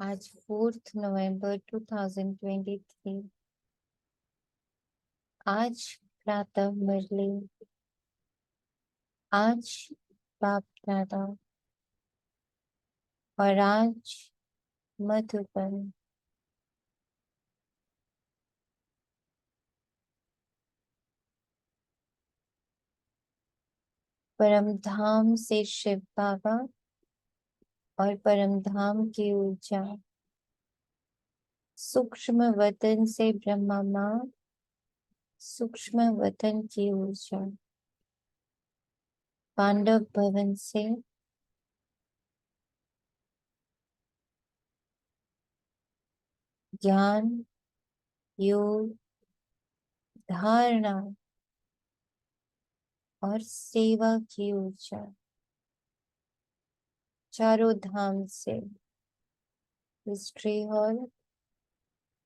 आज 4 नवंबर 2023। आज प्रातः मुरली। आज बाप दादा और आज मधुबन। परम धाम से शिव बाबा और परम धाम की ऊर्जा, सूक्ष्म वतन से ब्रह्मा माँ, सूक्ष्म वतन की ऊर्जा, पांडव भवन से ज्ञान, योग, धारणा और सेवा की ऊर्जा, चारों धाम से हिस्ट्री हॉल,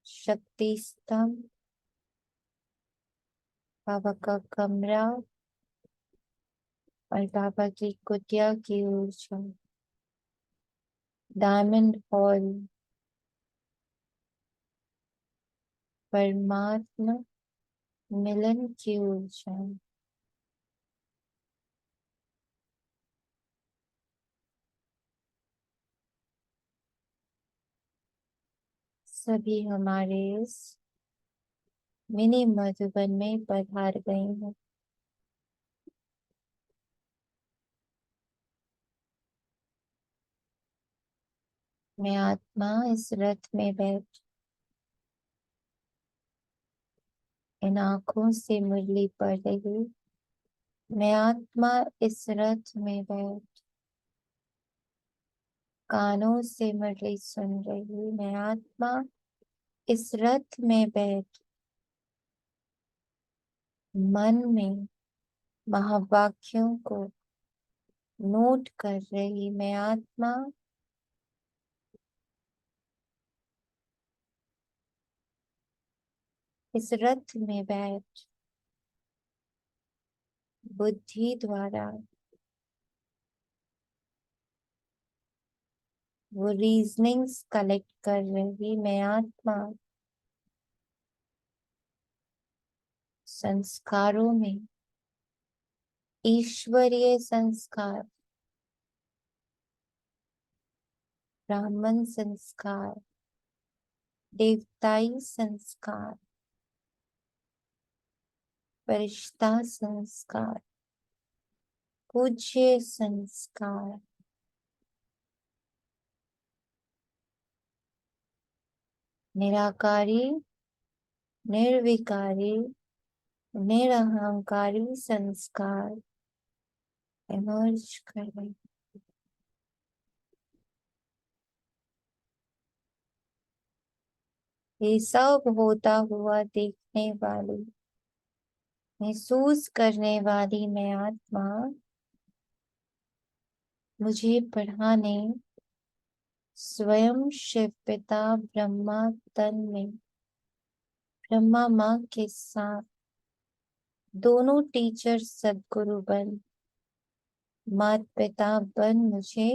शक्ति स्तंभ, बाबा का कमरा और बाबा की कुटिया की ऊर्जा, डायमंड हॉल, परमात्मा मिलन की ऊर्जा, सभी हमारे इस मिनी मधुबन में पधार गए हैं। मैं आत्मा इस रथ में बैठ इन आंखों से मुरली पढ़ रही। मैं आत्मा इस रथ में बैठ कानों से मुरली सुन रही। मैं आत्मा इस रथ में बैठ मन में महावाक्यों को नोट कर रही। मैं आत्मा इस रथ में बैठ बुद्धि द्वारा वो रीजनिंग्स कलेक्ट कर रही। मैं आत्मा संस्कारों में ईश्वरीय संस्कार, ब्राह्मण संस्कार, देवताई संस्कार, फरिश्ता संस्कार, पूज्य संस्कार, निराकारी, निर्विकारी, निरहंकारी संस्कार इमर्ज करें। ये सब होता हुआ देखने वाली, महसूस करने वाली मैं आत्मा मुझे पढ़ाने स्वयं शिव पिता ब्रह्मा तन में ब्रह्मा माँ के साथ दोनों टीचर सदगुरु बन, मात पिता बन मुझे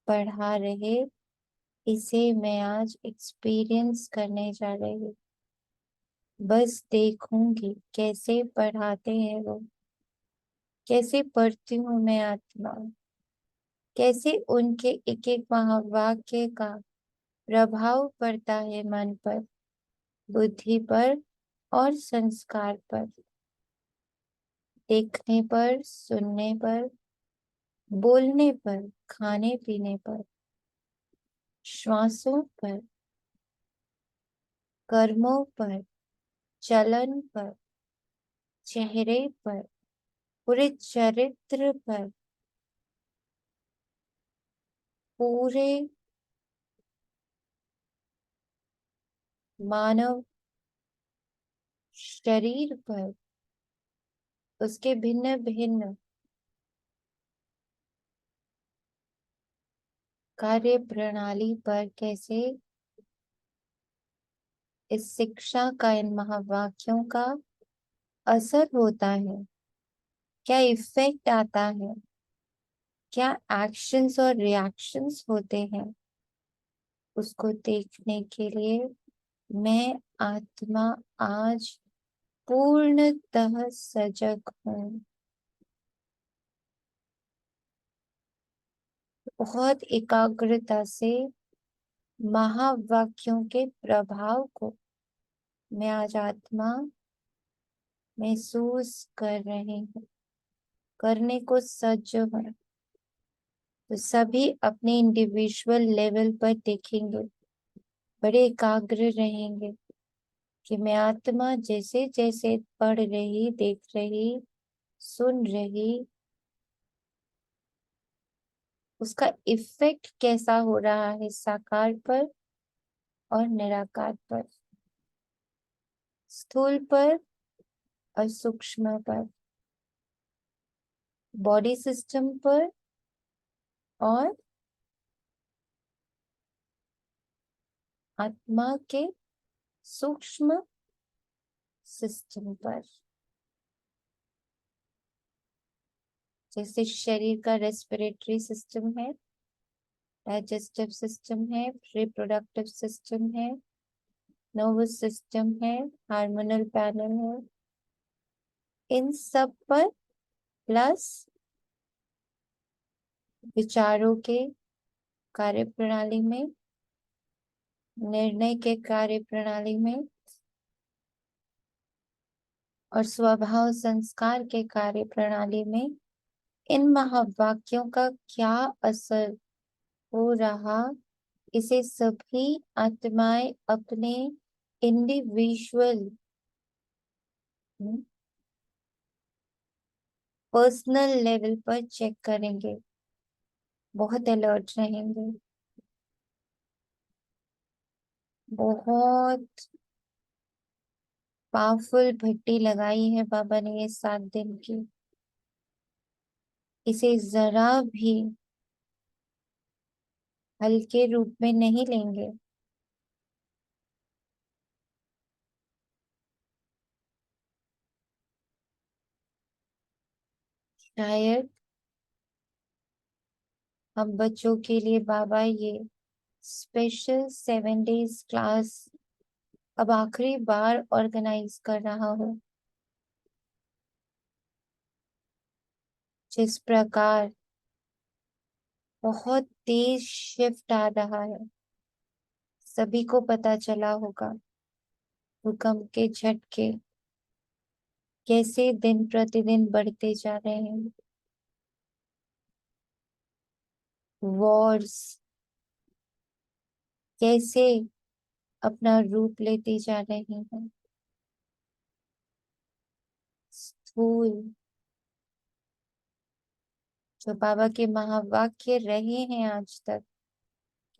पढ़ा रहे। इसे मैं आज एक्सपीरियंस करने जा रही। बस देखूंगी कैसे पढ़ाते हैं वो, कैसे पढ़ती हूँ मैं आत्मा, कैसे उनके एक एक महावाक्य का प्रभाव पड़ता है मन पर, बुद्धि पर और संस्कार पर, देखने पर, सुनने पर, बोलने पर, खाने पीने पर, श्वासों पर, कर्मों पर, चलन पर, चेहरे पर, पूरे चरित्र पर, पूरे मानव शरीर पर, उसके भिन्न भिन्न कार्य प्रणाली पर कैसे इस शिक्षा का, इन महावाक्यों का असर होता है, क्या इफेक्ट आता है, क्या एक्शंस और रिएक्शंस होते हैं। उसको देखने के लिए मैं आत्मा आज पूर्णतः सजग हूँ। बहुत एकाग्रता से महावाक्यों के प्रभाव को मैं आज आत्मा महसूस कर रही हूँ, करने को सज्ज हूँ। तो सभी अपने इंडिविजुअल लेवल पर देखेंगे, बड़े एकाग्र रहेंगे कि मैं आत्मा जैसे जैसे पढ़ रही, देख रही, सुन रही, उसका इफेक्ट कैसा हो रहा है साकार पर और निराकार पर, स्थूल पर और सूक्ष्म पर, बॉडी सिस्टम पर और आत्मा के सूक्ष्म सिस्टम पर। जैसे शरीर का रेस्पिरेटरी सिस्टम है, डाइजेस्टिव सिस्टम है, रिप्रोडक्टिव सिस्टम है, नर्वस सिस्टम है, हार्मोनल पैनल है, इन सब पर प्लस विचारों के कार्य प्रणाली में, निर्णय के कार्य प्रणाली में और स्वभाव संस्कार के कार्य प्रणाली में इन महावाक्यों का क्या असर हो रहा, इसे सभी आत्माएं अपने इंडिविजुअल पर्सनल लेवल पर चेक करेंगे, बहुत अलर्ट रहेंगे, बहुत पावरफुल भट्टी लगाई है बाबा ने ये 7 दिन की। इसे जरा भी हल्के रूप में नहीं लेंगे। शायद हम बच्चों के लिए बाबा ये स्पेशल 7 डेज क्लास अब आखिरी बार ऑर्गेनाइज कर रहा हो। जिस प्रकार बहुत तेज शिफ्ट आ रहा है, सभी को पता चला होगा, भूकंप के झटके कैसे दिन प्रतिदिन बढ़ते जा रहे हैं, वॉर्स कैसे अपना रूप लेते जा रहे हैं, स्थूल जो बाबा के महावाक्य रहे हैं आज तक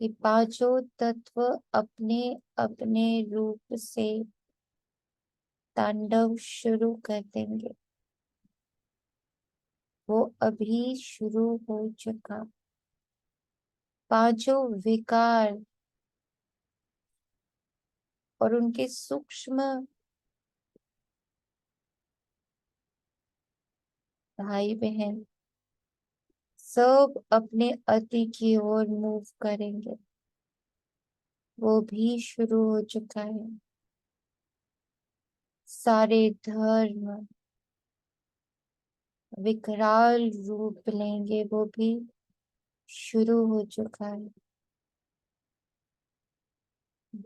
कि पांचों तत्व अपने अपने रूप से तांडव शुरू कर देंगे, वो अभी शुरू हो चुका। पांचों विकार और उनके सूक्ष्म भाई बहन सब अपने अति की ओर मूव करेंगे, वो भी शुरू हो चुका है। सारे धर्म विकराल रूप लेंगे, वो भी शुरू हो चुका है।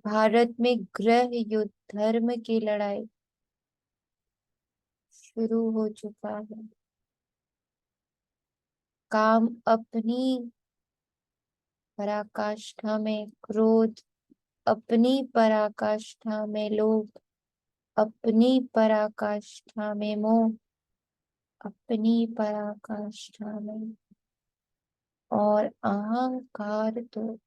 भारत में गृह युद्ध, धर्म की लड़ाई शुरू हो चुका है। काम अपनी पराकाष्ठा में, क्रोध अपनी पराकाष्ठा में, लोभ अपनी पराकाष्ठा में, मोह अपनी पराकाष्ठा में और अहंकार तो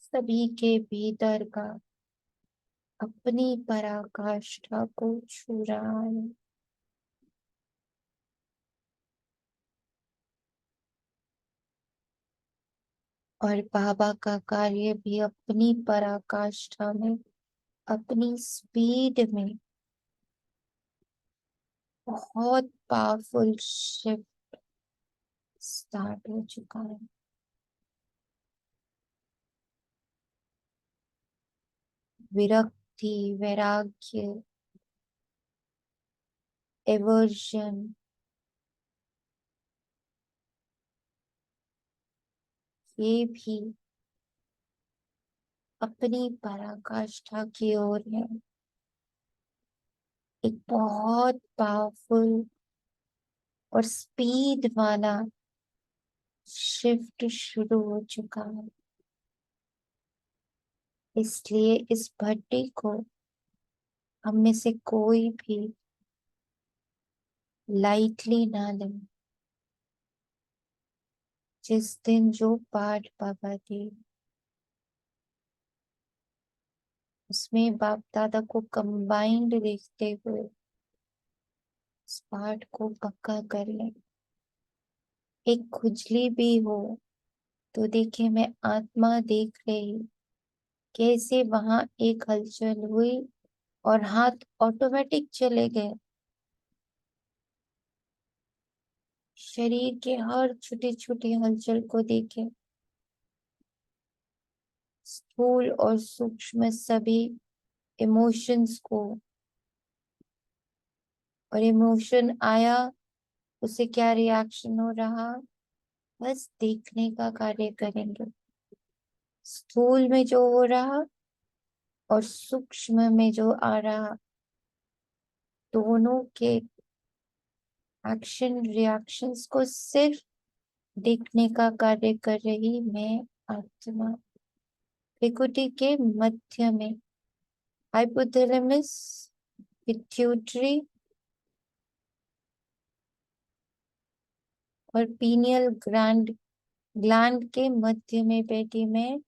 सभी के भीतर का अपनी पराकाष्ठा को छू रहा है। और बाबा का कार्य भी अपनी पराकाष्ठा में, अपनी स्पीड में बहुत पावरफुल शिफ्ट स्टार्ट हो चुका है। विरक्ति, वैराग्य, एवर्जन, ये भी अपनी पराकाष्ठा की ओर है। एक बहुत पावरफुल और स्पीड वाला शिफ्ट शुरू हो चुका है। इसलिए इस भट्टी को हम में से कोई भी लाइटली ना ले। जिस दिन जो पाठ बाबा दी, उसमें बाप दादा को कंबाइंड देखते हुए इस पाठ को पक्का कर ले। एक खुजली भी हो तो देखे, मैं आत्मा देख रही कैसे वहां एक हलचल हुई और हाथ ऑटोमेटिक चले गए। शरीर के हर छोटी छोटी हलचल को देखे, स्थूल और सूक्ष्म सभी इमोशंस को। और इमोशन आया, उसे क्या रिएक्शन हो रहा, बस देखने का कार्य करेंगे। स्थूल में जो हो रहा और सूक्ष्म में जो आ रहा, दोनों के एक्शन रिएक्शंस को सिर्फ देखने का कार्य कर रही मैं आत्मा। त्रिकुटी के मध्य में हाइपोथैलेमस, पिट्यूटरी और पीनियल ग्लैंड के मध्य में बैठी मैं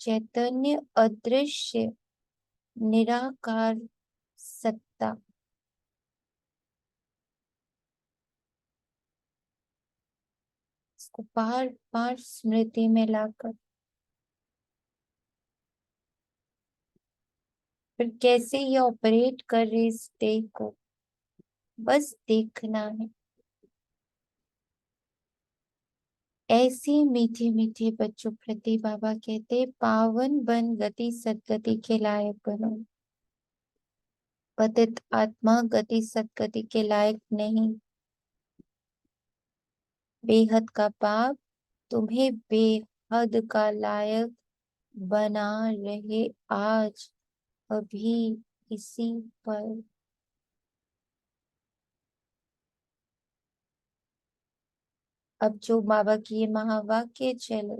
चैतन्य, अदृश्य, निराकार सत्ता। इसको बार बार स्मृति में लाकर फिर कैसे ये ऑपरेट कर रही इस देह को बस देखना है। ऐसे मीठे मीठे बच्चों प्रति बाबा कहते, पावन बन गति सदगति के लायक बनो। पतित आत्मा गति सदगति के लायक नहीं। बेहद का पाप तुम्हें बेहद का लायक बना रहे आज, अभी, इसी पर। अब जो बाबा की ये महावाक्य चले,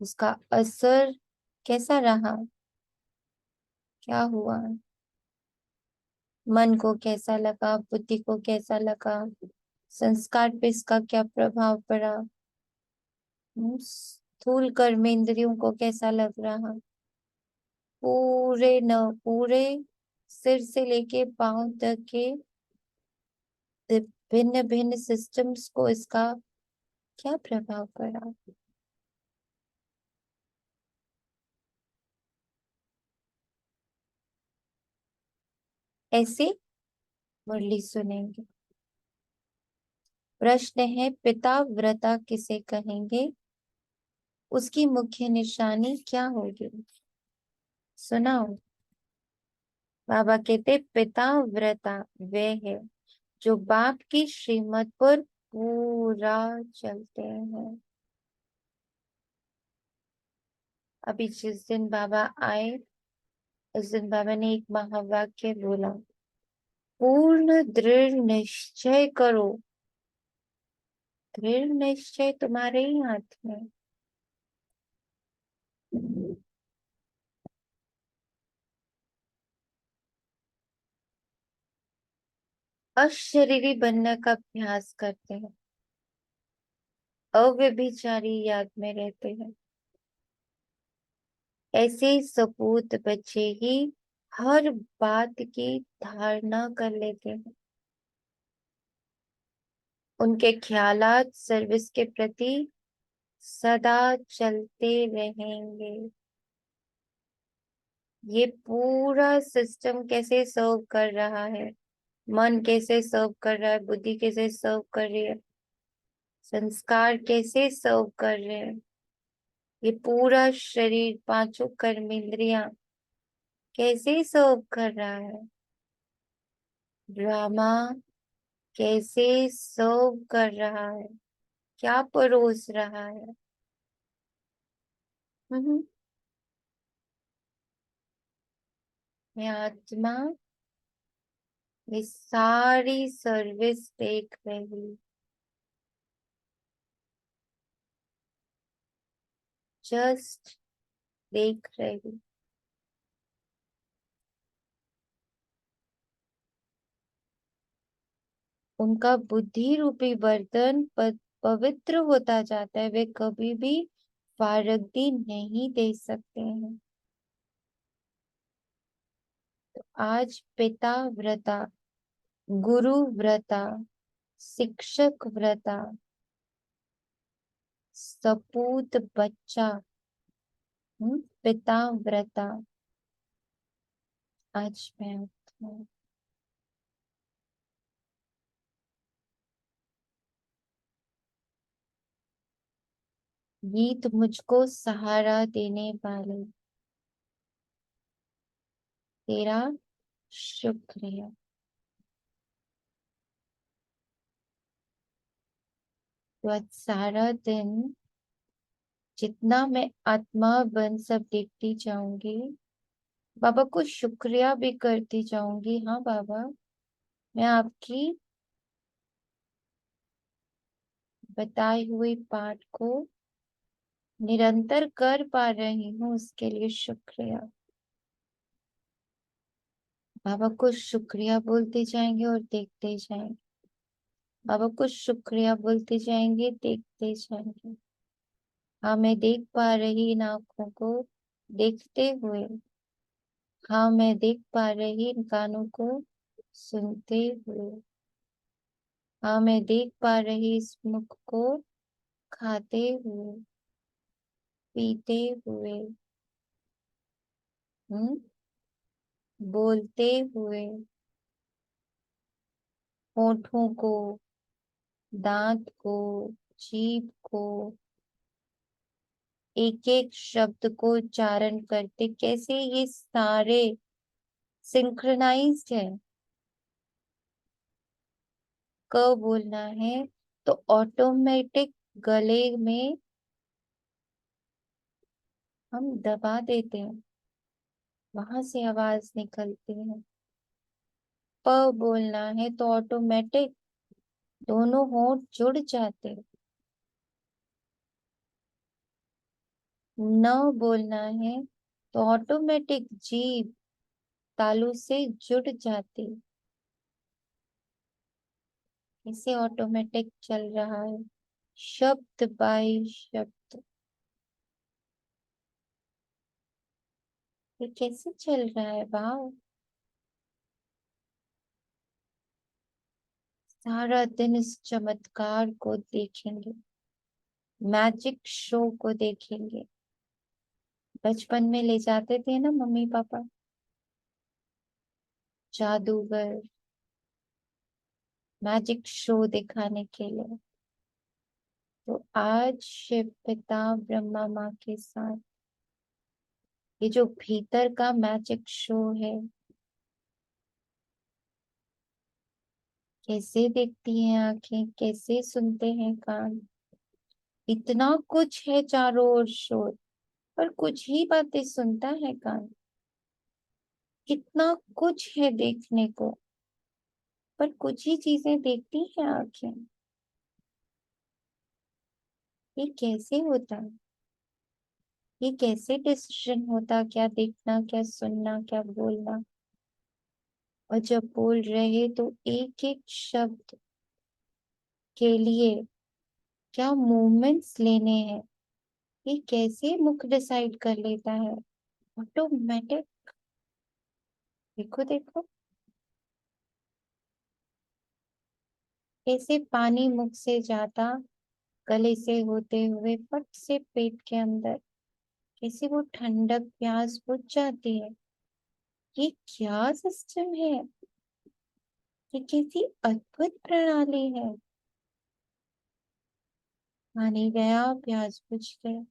उसका असर कैसा रहा, क्या हुआ, मन को कैसा लगा, बुद्धि को कैसा लगा, संस्कार पे इसका क्या प्रभाव पड़ा, स्थूल कर्मेंद्रियों को कैसा लग रहा, पूरे सिर से लेके पांव तक के भिन्न भिन्न सिस्टम्स को इसका क्या प्रभाव पड़ा। ऐसे मुरली सुनेंगे। प्रश्न है, पिता व्रता किसे कहेंगे, उसकी मुख्य निशानी क्या होगी। सुनाओ। बाबा कहते, पिता व्रता वह है जो बाप की श्रीमत पर पूरा चलते हैं। अभी जिस दिन बाबा आए, उस दिन बाबा ने एक महावाक्य बोला, पूर्ण दृढ़ निश्चय करो। दृढ़ निश्चय तुम्हारे ही हाथ में। अशरीरी बनने का अभ्यास करते हैं, अव्यभिचारी याद में रहते हैं। ऐसे सपूत बच्चे ही हर बात की धारणा कर लेते हैं। उनके ख्यालात सर्विस के प्रति सदा चलते रहेंगे। ये पूरा सिस्टम कैसे सर्व कर रहा है, मन कैसे सर्व कर रहा है, बुद्धि कैसे सर्व कर रही है, संस्कार कैसे सर्व कर रहे हैं, ये पूरा शरीर, पांचों कर्मेंद्रियां कैसे सर्व कर रहा है, ड्रामा कैसे सर्व कर रहा है, क्या परोस रहा है। हम्म। मैं आत्मा ये सारी सर्विस देख रही, जस्ट देख रही। उनका बुद्धि रूपी बर्तन पवित्र होता जाता है, वे कभी भी फारगती नहीं दे सकते हैं। तो आज पिता व्रता, गुरु व्रता, शिक्षक व्रता, सपूत बच्चा, पिता व्रता। आज मैं हूँ। गीत मुझको सहारा देने वाले, तेरा शुक्रिया। तो आज सारा दिन जितना मैं आत्मा बन सब देखती जाऊंगी, बाबा को शुक्रिया भी करती जाऊंगी। हाँ बाबा, मैं आपकी बताई हुई पाठ को निरंतर कर पा रही हूँ, उसके लिए शुक्रिया। बाबा को शुक्रिया बोलते जाएंगे और देखते जाएंगे। बाबा को शुक्रिया बोलते जाएंगे, देखते जाएंगे। हाँ, मैं देख पा रही इन आंखों को देखते हुए। हाँ, मैं देख पा रही इन कानों को सुनते हुए। हाँ, मैं देख पा रही इस मुख को खाते हुए, पीते हुए, हम्म, बोलते हुए, होठों को, दांत को, जीभ को, एक एक शब्द को उच्चारण करते, कैसे ये सारे सिंक्रोनाइज्ड है। क बोलना है तो ऑटोमेटिक गले में हम दबा देते हैं, वहां से आवाज निकलती है। प बोलना है तो ऑटोमेटिक दोनों होंठ जुड़ जाते हैं। न बोलना है तो ऑटोमेटिक जीभ तालू से जुड़ जाती। इसे ऑटोमेटिक चल रहा है, शब्द बाई शब्द। ये कैसे चल रहा है, वाह। सारा दिन इस चमत्कार को देखेंगे, मैजिक शो को देखेंगे। बचपन में ले जाते थे ना मम्मी पापा, जादूगर, मैजिक शो दिखाने के लिए। तो आज शिव पिता ब्रह्मा माँ के साथ ये जो भीतर का मैजिक शो है, कैसे देखती हैं आंखें, कैसे सुनते हैं कान, इतना कुछ है चारों ओर शोर, पर कुछ ही बातें सुनता है कान। कितना कुछ है देखने को, पर कुछ ही चीजें देखती हैं आंखें। ये कैसे होता है, ये कैसे डिसीजन होता, क्या देखना, क्या सुनना, क्या बोलना। और जब बोल रहे तो एक एक शब्द के लिए क्या मूवमेंट्स लेने हैं, ये कैसे मुख डिसाइड कर लेता है ऑटोमेटिक। देखो देखो, कैसे पानी मुख से जाता, गले से होते हुए फट से पेट के अंदर, कैसे वो ठंडक प्यास बुझ जाती है। ये क्या सिस्टम है? ये कैसी अद्भुत प्रणाली है। पानी गया, प्याज बुझ गया,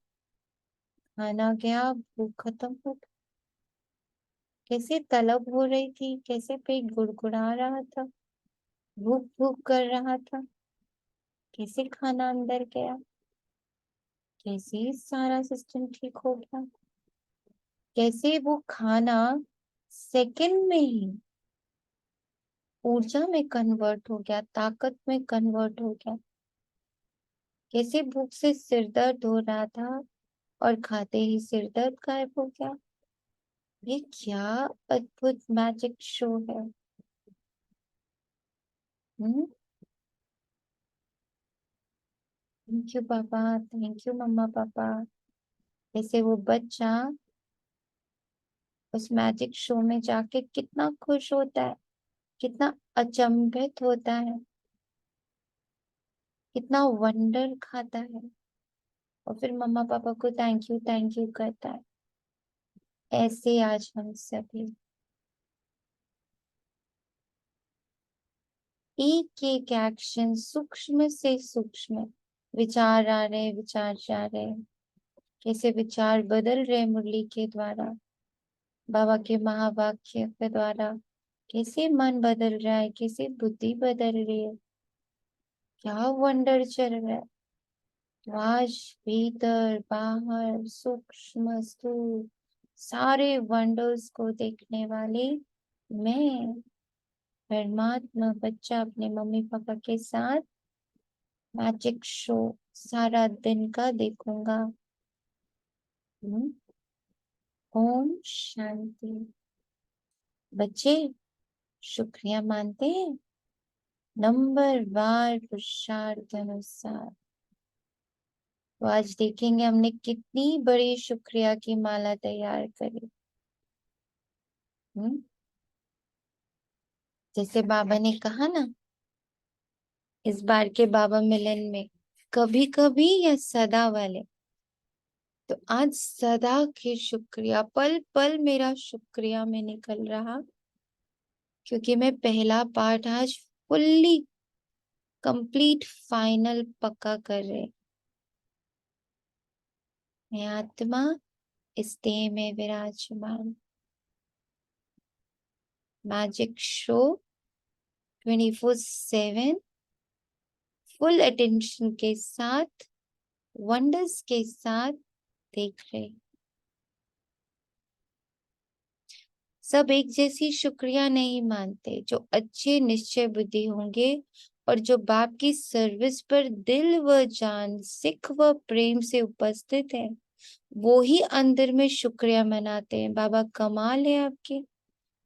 खाना गया, भूख खत्म हो गई। कैसे तलब हो रही थी, कैसे पेट गुड़गुड़ा रहा था, भूख भूख कर रहा था, कैसे खाना अंदर गया, कैसे सारा सिस्टम ठीक हो गया, कैसे वो खाना सेकंड में ही ऊर्जा में कन्वर्ट हो गया, ताकत में कन्वर्ट हो गया। कैसे भूख से सिर दर्द हो रहा था और खाते ही सिर दर्द गायब हो गया। ये क्या अद्भुत मैजिक शो है। हम्म। थैंक यू पापा, थैंक यू मम्मा पापा। जैसे वो बच्चा उस मैजिक शो में जाके कितना खुश होता है, कितना अचंभित होता है, कितना वंडर खाता है, और फिर मम्मा पापा को थैंक यू करता है। ऐसे आज हम सभी एक एक एक्शन, सूक्ष्म से सूक्ष्म विचार आ रहे, विचार जा रहे, कैसे विचार बदल रहे मुरली के द्वारा, बाबा के महावाक्य के द्वारा। कैसे मन बदल रहा है, कैसे बुद्धि बदल रही है। क्या वंडर चल रहा है। तो आज भीतर बाहर सूक्ष्म स्थूल सारे वंडर्स को देखने वाली मैं परमात्मा बच्चा अपने मम्मी पापा के साथ मैजिक शो सारा दिन का देखूंगा। हम्म, ओम शांति। बच्चे शुक्रिया मानते हैं नंबर वार पुरुषार्थ अनुसार। तो आज देखेंगे हमने कितनी बड़ी शुक्रिया की माला तैयार करी। हम्म। जैसे बाबा ने कहा ना, इस बार के बाबा मिलन में कभी कभी या सदा वाले। तो आज सदा के शुक्रिया, पल पल मेरा शुक्रिया में निकल रहा, क्योंकि मैं पहला पाठ आज फुल्ली कंप्लीट फाइनल पक्का कर रहे। मैं आत्मा इस देह में विराजमान। मैजिक शो 24/7 फुल अटेंशन के साथ, वंडर्स के साथ देख रहे। सब एक जैसी शुक्रिया नहीं मानते। जो अच्छे निश्चय बुद्धि होंगे और जो बाप की सर्विस पर दिल व जान, सिख व प्रेम से उपस्थित है, वो ही अंदर में शुक्रिया मनाते हैं। बाबा कमाल है आपके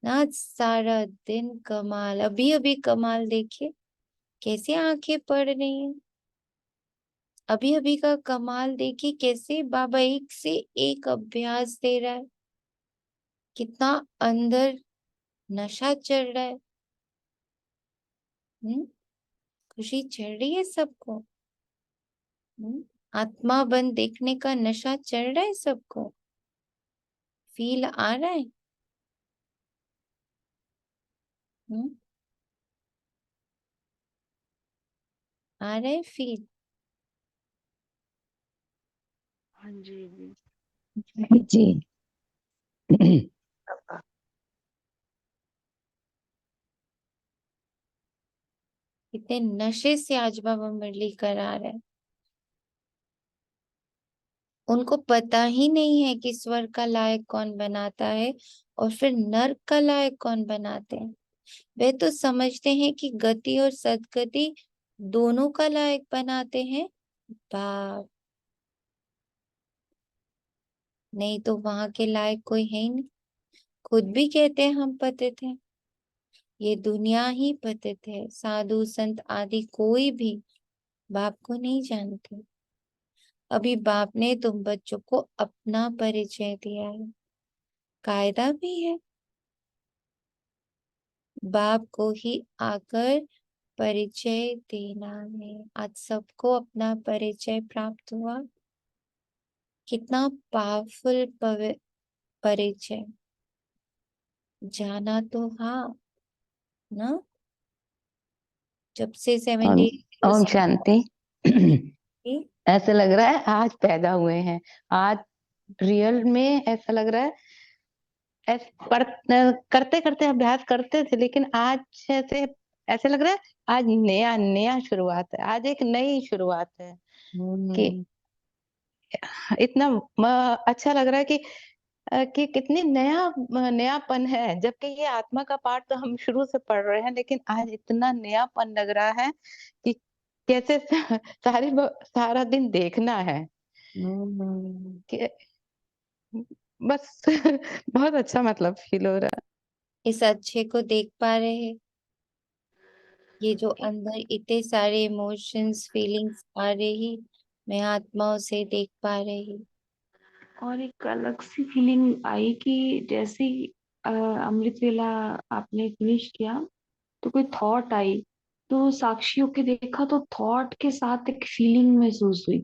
ना, सारा दिन कमाल। अभी अभी कमाल देखिए कैसे आंखें पड़ रही हैं। अभी अभी का कमाल देखिए कैसे बाबा एक से एक अभ्यास दे रहा है, कितना अंदर नशा चढ़ रहा है। हम्म। खुशी चढ़ रही है सबको। आत्मा बन देखने का नशा चढ़ रहा है सबको। फील आ रहा है। हम्म। आ रहा है फील। हाँ जी जी। जी। कितने नशे से आज बाबा मुरली करा रहे हैं। उनको पता ही नहीं है कि स्वर्ग का लायक कौन बनाता है और फिर नर्क का लायक कौन बनाते हैं। वे तो समझते हैं कि गति और सदगति दोनों का लायक बनाते हैं बाप। नहीं तो वहां के लायक कोई है ही नहीं। खुद भी कहते हैं हम पतित हैं। ये दुनिया ही पतित है। साधु संत आदि कोई भी बाप को नहीं जानते। अभी बाप ने तुम बच्चों को अपना परिचय दिया है, कायदा भी है। बाप को ही आकर परिचय देना है। आज सबको अपना परिचय प्राप्त हुआ। कितना पावरफुल परिचय। जाना तो हाँ ना, जब से ओम 70 ओम शांति। की। ऐसे लग रहा है आज पैदा हुए हैं। आज रियल में ऐसा लग रहा है। करते करते अभ्यास करते थे, लेकिन आज ऐसे ऐसे लग रहा है आज नया नया शुरुआत है। आज एक नई शुरुआत है कि हम्म इतना अच्छा लग रहा है कि कितनी नयापन है। जबकि ये आत्मा का पाठ तो हम शुरू से पढ़ रहे हैं, लेकिन आज इतना नयापन लग रहा है कि कैसे सारा दिन देखना है हम्म। कि बस बहुत अच्छा मतलब फील हो रहा इस अच्छे को देख पा रहे हैं, ये जो एक अंदर इतने सारे इमोशंस फीलिंग्स आ रही, मैं आत्माओं से देख पा रही। और एक अलग सी फीलिंग आई कि जैसे ही अमृत वेला आपने फिनिश किया तो कोई थॉट आई, तो साक्षी होके देखा तो थॉट के साथ एक फीलिंग महसूस हुई।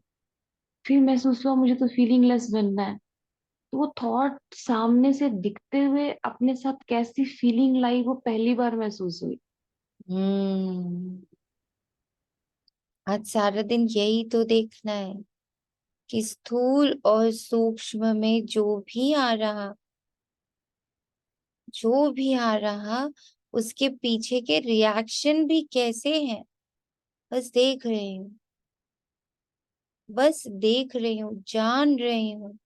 फिर महसूस हुआ मुझे तो फीलिंग लेस बनना है। तो वो थॉट सामने से दिखते हुए अपने साथ कैसी फीलिंग लाई वो पहली बार महसूस हुई। हम्म। आज सारा दिन यही तो देखना है कि स्थूल और सूक्ष्म में जो भी आ रहा उसके पीछे के रिएक्शन भी कैसे हैं, बस देख रही हूँ, बस देख रही हूँ, जान रही हूँ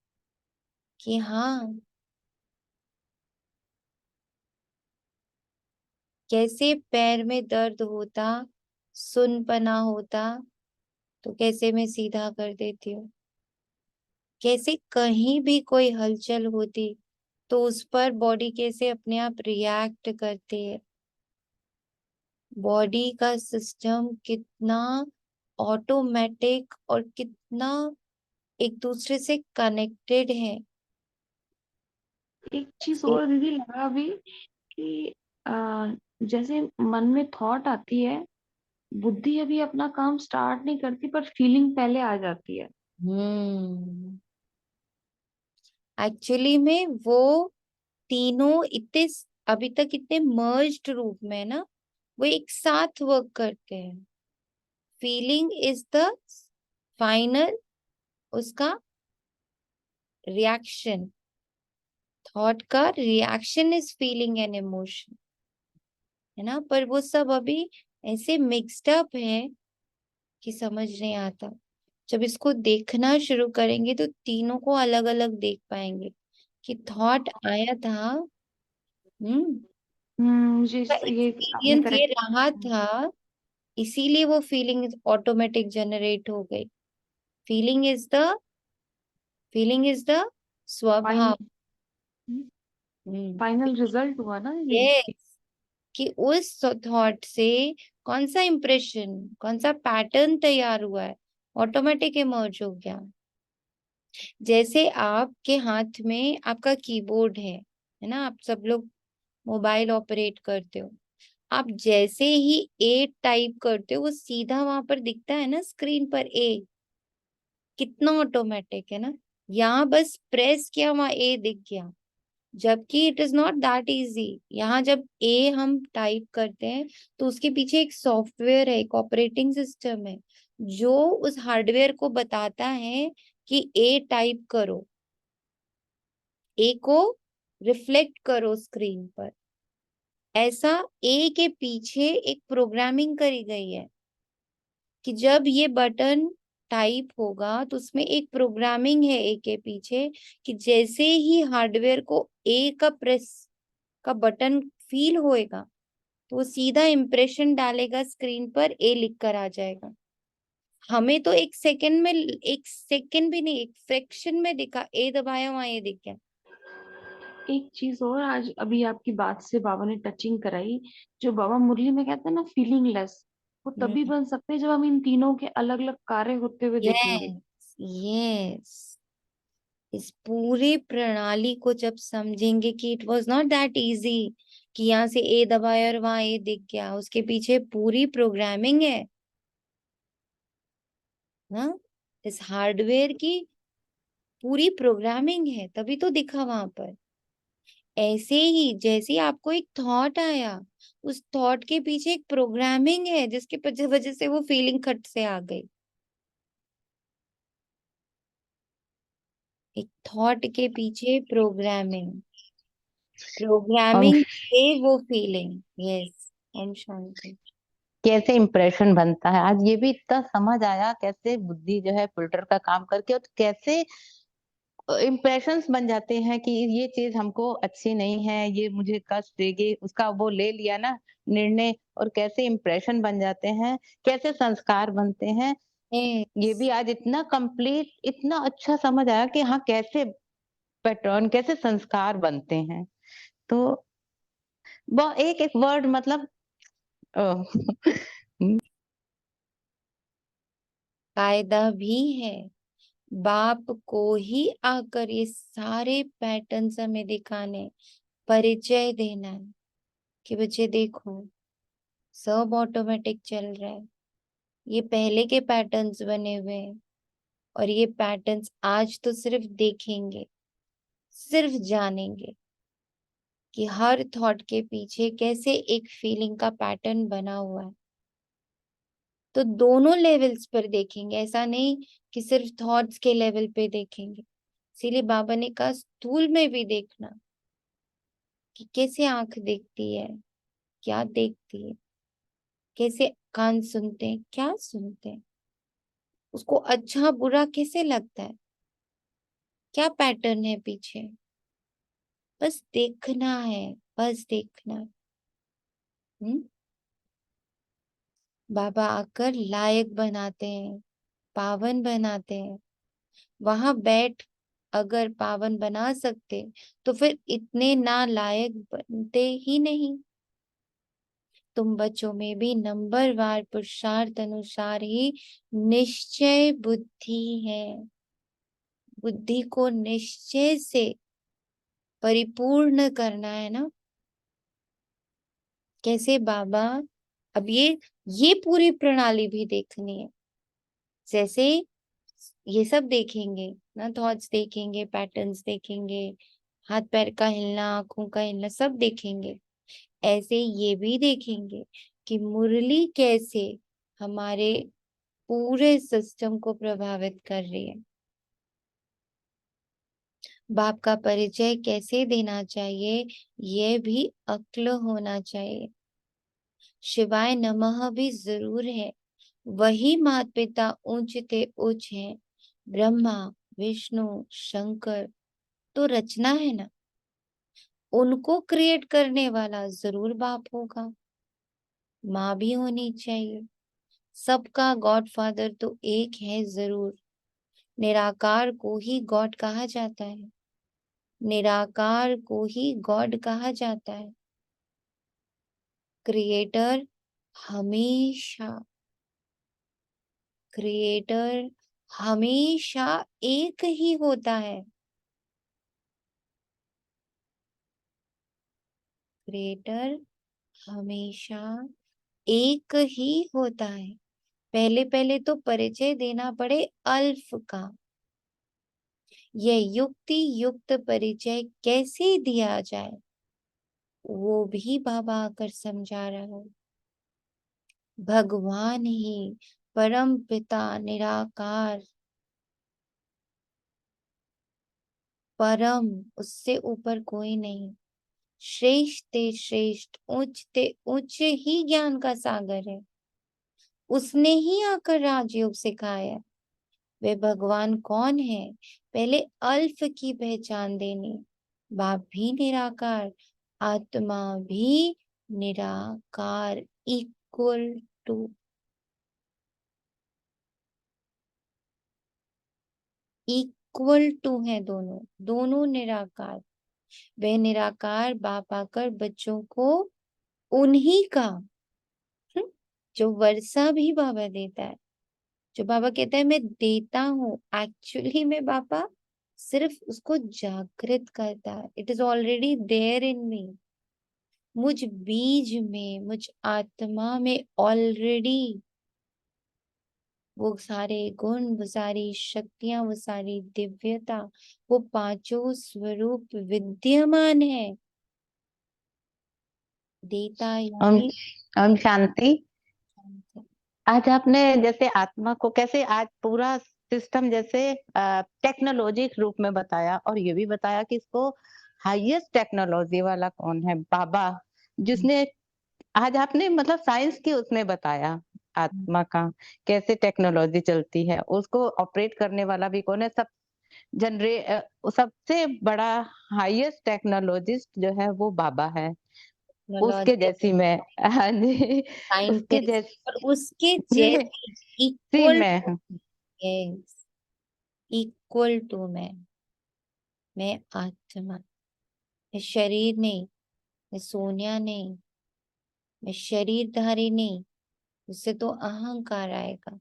कि हाँ, कैसे पैर में दर्द होता, सुनपना होता, तो कैसे मैं सीधा कर देती हूँ। कैसे कहीं भी कोई हलचल होती तो उस पर बॉडी कैसे अपने आप रिएक्ट करती है। बॉडी का सिस्टम कितना ऑटोमेटिक और कितना एक दूसरे से कनेक्टेड है। एक चीज और दीदी लगा अभी कि जैसे मन में थॉट आती है, बुद्धि अभी अपना काम स्टार्ट नहीं करती पर फीलिंग पहले आ जाती है। एक्चुअली में वो तीनों इतने अभी तक इतने मर्ज्ड रूप में है ना, वो एक साथ वर्क करते हैं। फीलिंग इज द फाइनल, उसका रिएक्शन, थॉट का reaction is feeling and emotion, है ना। पर वो सब अभी ऐसे मिक्स्ड अप है कि समझ नहीं आता। जब इसको देखना शुरू करेंगे तो तीनों को अलग अलग देख पाएंगे कि थॉट आया था, हम्म, मुझे का ये आपने एक्सपीरियंस ये करेक्ट। रहा था, इसीलिए वो फीलिंग ऑटोमेटिक जनरेट हो गई। Feeling is the feeling is the स्वभाव। हम्म। फाइनल रिजल्ट हुआ ना दीदी। यस, कि उस थॉट से कौन सा इंप्रेशन, कौन सा पैटर्न तैयार हुआ है, ऑटोमेटिक इमर्ज हो गया। जैसे आपके हाथ में आपका कीबोर्ड है ना, आप सब लोग मोबाइल ऑपरेट करते हो। आप जैसे ही ए टाइप करते हो वो सीधा वहां पर दिखता है ना स्क्रीन पर ए, कितना ऑटोमेटिक है ना। यहाँ बस प्रेस किया, वहां ए दिख गया। जबकि it is not that easy. यहाँ जब ए हम टाइप करते हैं तो उसके पीछे एक सॉफ्टवेयर है, एक ऑपरेटिंग सिस्टम है, जो उस हार्डवेयर को बताता है कि ए टाइप करो, ए को रिफ्लेक्ट करो स्क्रीन पर। ऐसा ए के पीछे एक प्रोग्रामिंग करी गई है कि जब ये बटन टाइप होगा तो उसमें एक प्रोग्रामिंग है ए के पीछे, कि जैसे ही हार्डवेयर को ए का प्रेस का बटन फील होएगा तो वो सीधा इंप्रेशन डालेगा स्क्रीन पर, ए लिख कर आ जाएगा। हमें तो एक सेकंड में, एक सेकंड भी नहीं, एक फ्रैक्शन में दिखा, ए दबाया वहां ए दिख गया। एक चीज और, आज अभी आपकी बात से बाबा ने टचिंग कराई। जो बाबा मुरली में कहते हैं ना फीलिंग लेस, वो तभी बन सकते हैं जब हम इन तीनों के अलग अलग कार्य होते हुए देखेंगे। यस यस, इस पूरी प्रणाली को जब समझेंगे कि it was not that easy, कि यहाँ से ए दबाया और वहां ए दिख गया, उसके पीछे पूरी प्रोग्रामिंग है ना। इस हार्डवेयर की पूरी प्रोग्रामिंग है, तभी तो दिखा वहां पर। ऐसे ही जैसे ही आपको एक थॉट आया, उस थॉट के पीछे एक प्रोग्रामिंग है जिसके वजह से वो फीलिंग खट से आ गई। एक थॉट के पीछे हम प्रोग्रामिंग से वो फीलिंग। यस, ओम शांति। कैसे इम्प्रेशन बनता है, आज ये भी इतना समझ आया कैसे बुद्धि जो है फिल्टर का काम करके, और कैसे इम्प्रेशंस बन जाते हैं कि ये चीज हमको अच्छी नहीं है, ये मुझे कष्ट देगी, उसका वो ले लिया ना निर्णय, और कैसे इम्प्रेशन बन जाते हैं, कैसे संस्कार बनते हैं। ये यस, भी आज इतना कंप्लीट, इतना अच्छा समझ आया कि हाँ कैसे पैटर्न, कैसे संस्कार बनते हैं। तो वो एक एक वर्ड मतलब अ, कायदा भी है। बाप को ही आकर ये सारे पैटर्न्स हमें दिखाने, परिचय देना है कि बच्चे देखो, सब ऑटोमेटिक चल रहा है। ये पहले के पैटर्न्स बने हुए हैं और ये पैटर्न्स आज तो सिर्फ देखेंगे, सिर्फ जानेंगे कि हर थॉट के पीछे कैसे एक फीलिंग का पैटर्न बना हुआ है। तो दोनों लेवल्स पर देखेंगे, ऐसा नहीं कि सिर्फ थॉट्स के लेवल पे देखेंगे। इसीलिए बाबा ने कहा स्थूल में भी देखना कि कैसे आंख देखती है, क्या देखती है, कैसे कान सुनते हैं, क्या सुनते हैं, उसको अच्छा बुरा कैसे लगता है, क्या पैटर्न है पीछे। बस देखना है, बस देखना है। बाबा आकर लायक बनाते हैं, पावन बनाते हैं। वहां बैठ अगर पावन बना सकते तो फिर इतने नालायक बनते ही नहीं। तुम बच्चों में भी नंबरवार पुरुषार्थ अनुसार ही निश्चय बुद्धि है। बुद्धि को निश्चय से परिपूर्ण करना है ना। कैसे बाबा, अब ये पूरी प्रणाली भी देखनी है। जैसे ये सब देखेंगे ना, थॉट्स देखेंगे, पैटर्न्स देखेंगे, हाथ पैर का हिलना, आंखों का हिलना, सब देखेंगे। ऐसे ये भी देखेंगे कि मुरली कैसे हमारे पूरे सिस्टम को प्रभावित कर रही है। बाप का परिचय कैसे देना चाहिए, ये भी अक्ल होना चाहिए। शिवाय नमः भी जरूर है, वही माता पिता ऊंचते उच्च हैं। ब्रह्मा विष्णु शंकर तो रचना है ना, उनको क्रिएट करने वाला जरूर बाप होगा। माँ भी होनी चाहिए। सबका गॉड फादर तो एक है जरूर। निराकार को ही गॉड कहा जाता है, निराकार को ही गॉड कहा जाता है। क्रिएटर हमेशा क्रिएटर हमेशा एक ही होता है। क्रिएटर हमेशा एक ही होता है। पहले पहले तो परिचय देना पड़े अल्फ का। यह युक्ति युक्त परिचय कैसे दिया जाए, वो भी बाबा आकर समझा रहा है। भगवान ही परम पिता निराकार, परम, उससे ऊपर कोई नहीं। श्रेष्ठ ते श्रेष्ठ, उच्च ते उच्च ही ज्ञान का सागर है। उसने ही आकर राजयोग सिखाया। वे भगवान कौन है, पहले अल्फ की पहचान देनी। बाप भी निराकार, आत्मा भी निराकार, इक्वल टू, इक्वल टू है दोनों, दोनों निराकार। वे निराकार बाप आकर बच्चों को उन्हीं का, हम्म, जो वर्षा भी बाबा देता है, जो बाबा कहता है मैं देता हूँ, एक्चुअली में बाबा सिर्फ उसको जागृत करता है। It is already there in me. मुझ बीज में, मुझ आत्मा में ऑलरेडी वो सारे गुण, वो सारी शक्तियां, वो सारी दिव्यता, वो पांचों स्वरूप विद्यमान है। देता ओम यानी ओम शांति। शांति। आज आपने जैसे आत्मा को कैसे आज पूरा सिस्टम जैसे टेक्नोलॉजी के रूप में बताया, और ये भी बताया कि इसको हाईएस्ट टेक्नोलॉजी वाला कौन है, बाबा, जिसने आज आपने मतलब साइंस की उसमें बताया आत्मा का कैसे टेक्नोलॉजी चलती है, उसको ऑपरेट करने वाला भी कौन है, सबसे बड़ा हाईएस्ट टेक्नोलॉजिस्ट जो है वो बाबा है। उसके टेक्नोलॉजी, जैसी मैं हाँ जी, उसके साइंटिस्ट और जैसी उसके जैसी सी इक्वल, मैं हूँ। यस, इक्वल टू मैं आत्मा, मैं शरीर नहीं, मैं सोनिया नहीं, मैं शरीरधारी नहीं, उससे तो अहंकार आएगा।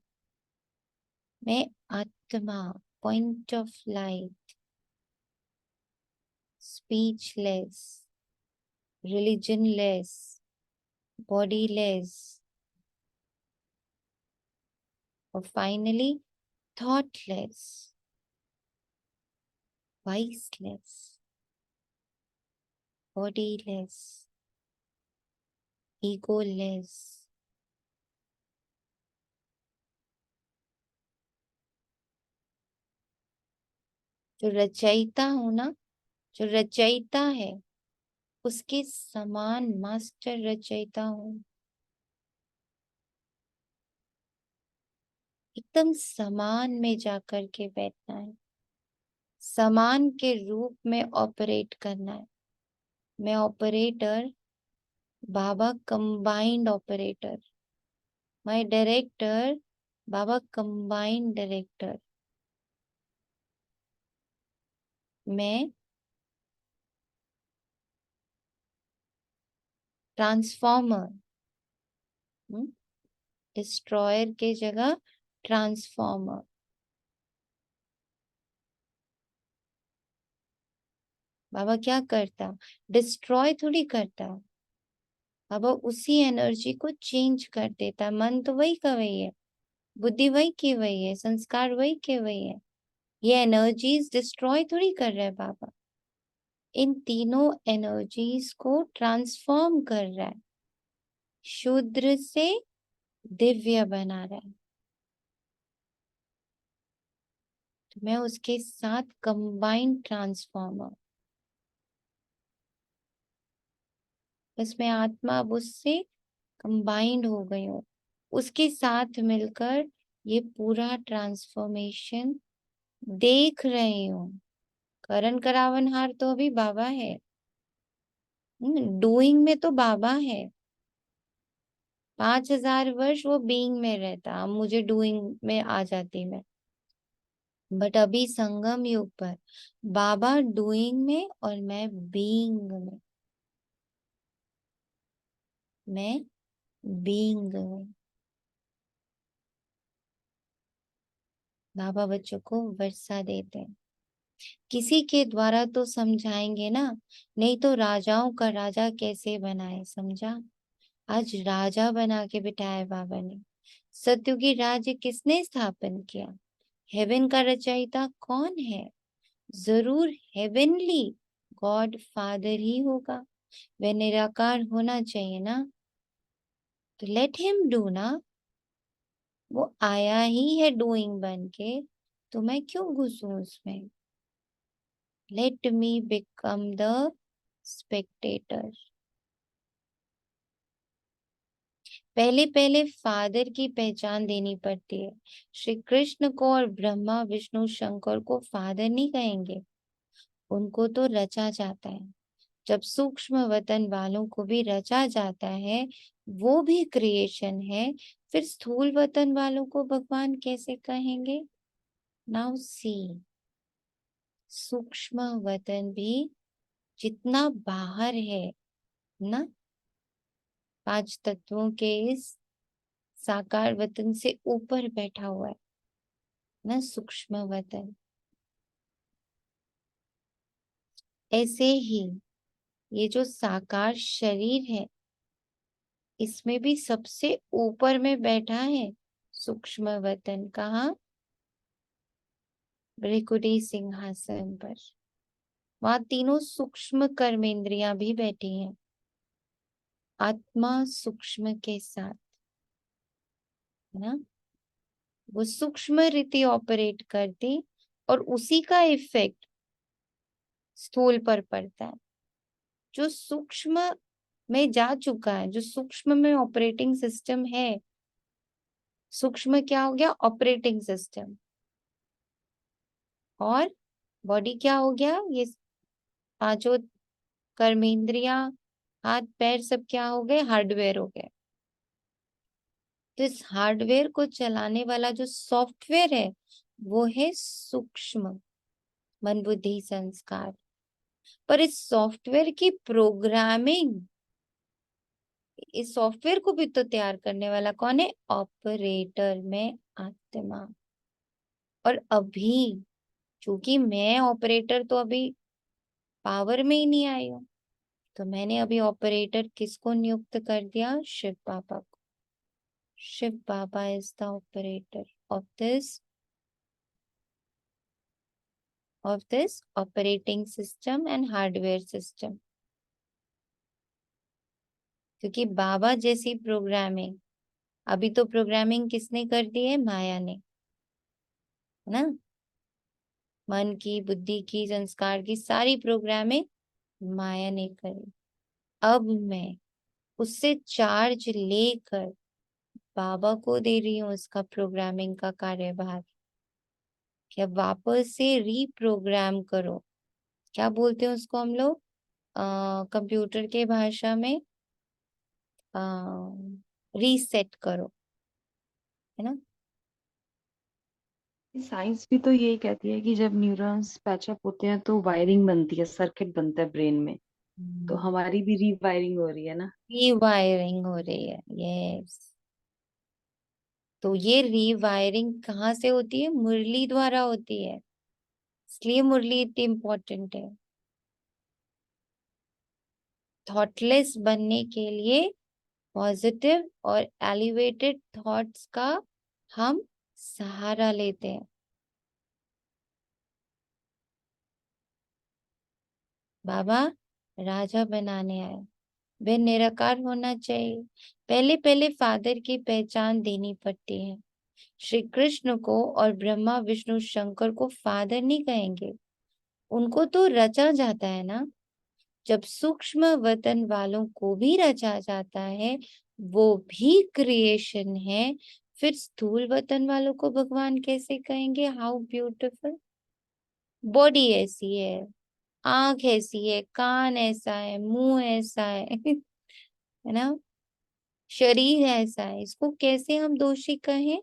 मैं आत्मा, point of light, speechless, religionless, bodiless, और finally thoughtless, viceless, bodiless, egoless. जो रचयिता हूं ना, जो रचयिता है, उसके समान मास्टर रचयिता हूं। एकदम समान में जाकर के बैठना है, समान के रूप में ऑपरेट करना है। मैं operator, Baba combined operator, my director, Baba combined director. मैं ट्रांसफॉर्मर, डिस्ट्रॉयर के जगह ट्रांसफॉर्मर। बाबा क्या करता, डिस्ट्रॉय थोड़ी करता, बाबा उसी एनर्जी को चेंज कर देता। मन तो वही का वही है, बुद्धि वही की वही है, संस्कार वही के वही है। ये एनर्जीज डिस्ट्रॉय थोड़ी कर रहा है बाबा, इन तीनों एनर्जीज को ट्रांसफॉर्म कर रहा है, शूद्र से दिव्य बना रहा है। तो मैं उसके साथ कंबाइंड ट्रांसफॉर्मर, बस मैं आत्मा अब उससे कंबाइंड हो गई हूँ, उसके साथ मिलकर ये पूरा ट्रांसफॉर्मेशन देख रही हूँ। करण करावनहार तो अभी बाबा है, डूइंग में तो बाबा है। 5000 वर्ष वो बीइंग में रहता, अब मुझे डूइंग में आ जाती मैं। बट अभी संगम युग पर बाबा डूइंग में और मैं बीइंग में, मैं बीइंग में। बाबा बच्चों को वर्षा देते हैं, किसी के द्वारा तो समझाएंगे ना, नहीं तो राजाओं का राजा कैसे बनाए, समझा। आज राजा बना के बिठाया बाबा ने। सतयुगी राज्य किसने स्थापन किया, हेवन का रचयिता कौन है, जरूर हेवनली गॉड फादर ही होगा। वह निराकार होना चाहिए ना, तो लेट हिम डू ना। वो आया ही है डूइंग बन के, तो मैं क्यों घुसूं उसमें। Let me become the Spectator. पहले पहले फादर की पहचान देनी पड़ती है। श्री कृष्ण को और ब्रह्मा विष्णु शंकर को फादर नहीं कहेंगे, उनको तो रचा जाता है। जब सूक्ष्म वतन वालों को भी रचा जाता है, वो भी क्रिएशन है, फिर स्थूल वतन वालों को भगवान कैसे कहेंगे। नाउ सी, सूक्ष्म वतन भी जितना बाहर है ना, 5 तत्वों के इस साकार वतन से ऊपर बैठा हुआ है ना सूक्ष्म वतन। ऐसे ही ये जो साकार शरीर है, इसमें भी सबसे ऊपर में बैठा है सूक्ष्म वतन। कहाँ, ब्रह्मकुटी सिंहासन पर। वहां तीनों सूक्ष्म कर्मेंद्रियां भी बैठी हैं। आत्मा सूक्ष्म के साथ, है ना, वो सूक्ष्म रीति ऑपरेट करती और उसी का इफेक्ट स्थूल पर पड़ता है। जो सूक्ष्म में जा चुका है, जो सूक्ष्म में ऑपरेटिंग सिस्टम है, सूक्ष्म क्या हो गया, ऑपरेटिंग सिस्टम, और बॉडी क्या हो गया, ये पांचों कर्मेंद्रियां, हाथ पैर सब क्या हो गए, हार्डवेयर हो गए। तो इस हार्डवेयर को चलाने वाला जो सॉफ्टवेयर है वो है सूक्ष्म मन बुद्धि संस्कार। पर इस सॉफ्टवेयर की प्रोग्रामिंग, इस सॉफ्टवेयर को भी तो तैयार करने वाला कौन है, ऑपरेटर में आत्मा। और अभी चूंकि मैं ऑपरेटर तो अभी पावर में ही नहीं आई हूं, तो मैंने अभी ऑपरेटर किसको नियुक्त कर दिया, शिव बाबा को। Shiv Baba is the operator of this operating system and hardware system। क्योंकि बाबा जैसी प्रोग्रामिंग अभी तो प्रोग्रामिंग किसने कर दी है, माया ने, है ना, मन की, बुद्धि की, संस्कार की सारी प्रोग्रामिंग माया ने करी। अब मैं उससे चार्ज लेकर बाबा को दे रही हूँ उसका प्रोग्रामिंग का कार्यभार। क्या वापस से रीप्रोग्राम करो, क्या बोलते हैं उसको हम लोग कंप्यूटर के भाषा में, रीसेट करो, है ना। साइंस भी तो यही कहती है कि जब न्यूरॉन्स पैचअप होते हैं तो वायरिंग बनती है, सर्किट बनता है ब्रेन में। तो हमारी भी रीवायरिंग हो रही है ना। रीवायरिंग हो रही है, यस। तो ये रीवायरिंग कहाँ से होती है, मुरली द्वारा होती है, इसलिए मुरली इतनी इम्पोर्टेंट है। थॉटलेस बनने के लिए पॉजिटिव और एलिवेटेड थॉट्स का हम सहारा लेते हैं। बाबा राजा बनाने आए, वे निराकार होना चाहिए। पहले पहले फादर की पहचान देनी पड़ती है। श्री कृष्ण को और ब्रह्मा विष्णु शंकर को फादर नहीं कहेंगे, उनको तो रचा जाता है ना। जब सूक्ष्म वतन वालों को भी रचा जाता है, वो भी क्रिएशन है, फिर स्थूल वतन वालों को भगवान कैसे कहेंगे। How beautiful. बॉडी ऐसी है, आंख ऐसी है, कान ऐसा है, मुंह ऐसा है है ना, शरीर ऐसा है, इसको कैसे हम दोषी कहें,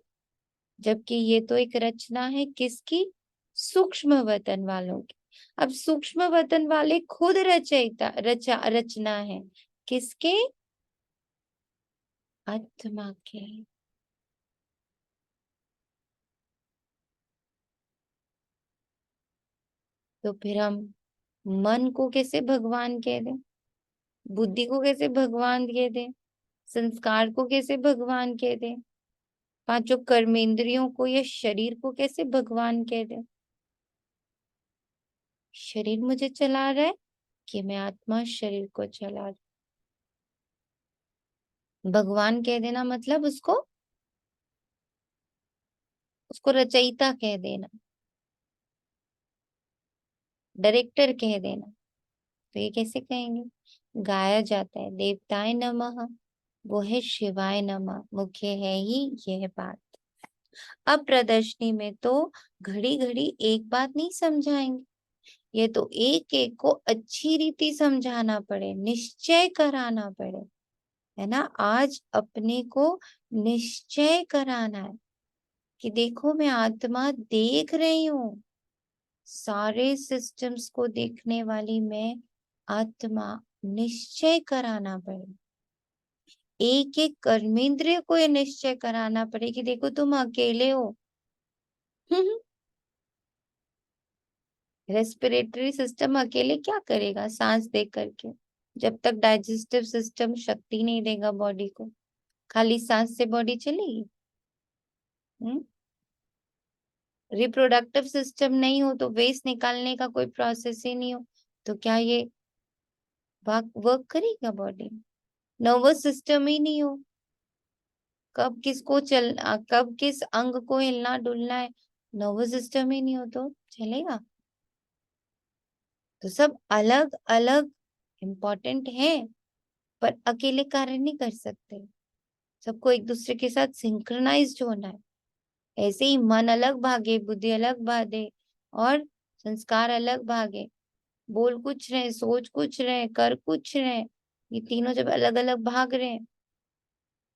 जबकि ये तो एक रचना है किसकी, सूक्ष्म वतन वालों की। अब सूक्ष्म वतन वाले खुद रचना है किसके, आत्मा के। तो फिर हम मन को कैसे भगवान कह दें, बुद्धि को कैसे भगवान कह दें, संस्कार को कैसे भगवान कह दें, पांचों कर्मेंद्रियों को या शरीर को कैसे भगवान कह दें। शरीर मुझे चला रहा है कि मैं आत्मा शरीर को चला रही। भगवान कह देना मतलब उसको उसको रचयिता कह देना, डायरेक्टर कह देना। तो ये कैसे कहेंगे, गाया जाता है देवताय नमः, वो है शिवाय नमः, मुख्य है ही यह बात। अब प्रदर्शनी में तो घड़ी घड़ी एक बात नहीं समझाएंगे, ये तो एक एक को अच्छी रीति समझाना पड़े, निश्चय कराना पड़े, है ना। आज अपने को निश्चय कराना है कि देखो मैं आत्मा देख रही हूँ, सारे सिस्टम्स को देखने वाली मैं आत्मा, निश्चय कराना पड़े। एक एक कर्मेंद्रिय को ये निश्चय कराना पड़े कि देखो तुम अकेले हो रेस्पिरेटरी सिस्टम अकेले क्या करेगा सांस दे करके, जब तक डाइजेस्टिव सिस्टम शक्ति नहीं देगा बॉडी को, खाली सांस से बॉडी चलेगी। रिप्रोडक्टिव सिस्टम नहीं हो तो वेस्ट निकालने का कोई प्रोसेस ही नहीं हो, तो क्या ये वर्क करेगा बॉडी। नर्वस सिस्टम ही नहीं हो, कब किस अंग को हिलना डुलना है, नर्वस सिस्टम ही नहीं हो तो चलेगा? तो सब अलग अलग इम्पोर्टेंट है, पर अकेले कार्य नहीं कर सकते, सबको एक दूसरे के साथ सिंक्रोनाइज्ड होना है। ऐसे ही मन अलग भागे, बुद्धि अलग भागे और संस्कार अलग भागे, बोल कुछ रहे, सोच कुछ रहे, कर कुछ रहे, ये तीनों जब अलग अलग भाग रहे हैं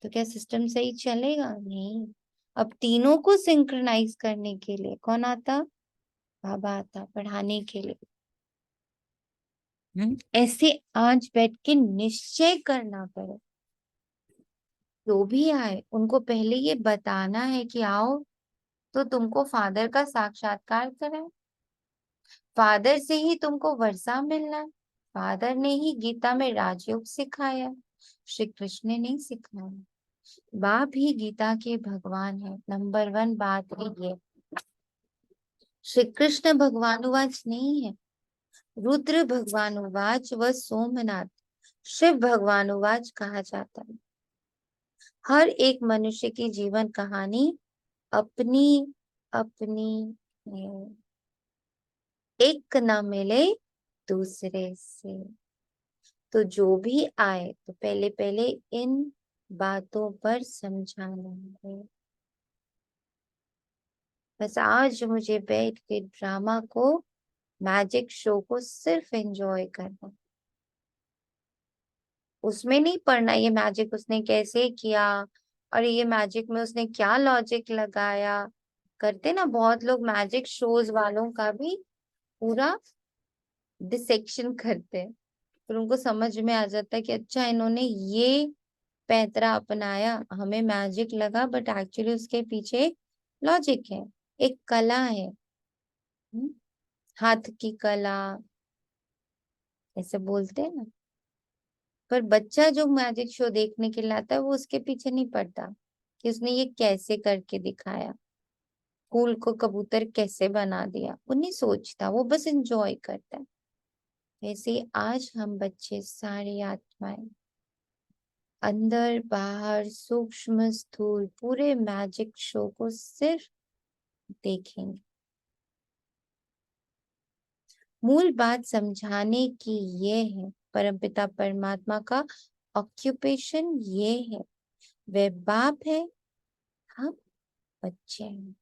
तो क्या सिस्टम सही चलेगा? नहीं। अब तीनों को सिंक्रोनाइज करने के लिए कौन आता? बाबा आता पढ़ाने के लिए। ऐसे आज बैठ के निश्चय करना पड़े, जो भी आए उनको पहले ये बताना है कि आओ तो तुमको फादर का साक्षात्कार कराए, फादर से ही तुमको वर्षा मिलना है, फादर ने ही गीता में राजयोग सिखाया, श्री कृष्ण ने नहीं सिखाया। बाप ही गीता के भगवान है, नंबर 1 बात है ये। श्री कृष्ण भगवानुवाच नहीं है, रुद्र भगवानुवाच व सोमनाथ शिव भगवानुवाच कहा जाता है। हर एक मनुष्य की जीवन कहानी अपनी अपनी है, एक न मिले दूसरे से। तो जो भी आए तो पहले पहले इन बातों पर समझाना है। बस आज मुझे बैठ के ड्रामा को, मैजिक शो को सिर्फ एंजॉय करना, उसमें नहीं पढ़ना ये मैजिक उसने कैसे किया और ये मैजिक में उसने क्या लॉजिक लगाया। करते ना बहुत लोग, मैजिक शोज वालों का भी पूरा डिसेक्शन करते हैं, फिर उनको समझ में आ जाता है कि अच्छा इन्होंने ये पैंतरा अपनाया, हमें मैजिक लगा बट एक्चुअली उसके पीछे लॉजिक है, एक कला है। हम्म, हाथ की कला ऐसे बोलते हैं ना। पर बच्चा जो मैजिक शो देखने के लिए आता है वो उसके पीछे नहीं पड़ता कि उसने ये कैसे करके दिखाया, फूल को कबूतर कैसे बना दिया, वो नहीं सोचता, वो बस एंजॉय करता है। वैसे ही आज हम बच्चे सारी आत्माएं अंदर बाहर सूक्ष्म स्थूल पूरे मैजिक शो को सिर्फ देखेंगे। मूल बात समझाने की ये है, परमपिता परमात्मा का ऑक्यूपेशन ये है, वे बाप है, हम बच्चे हैं।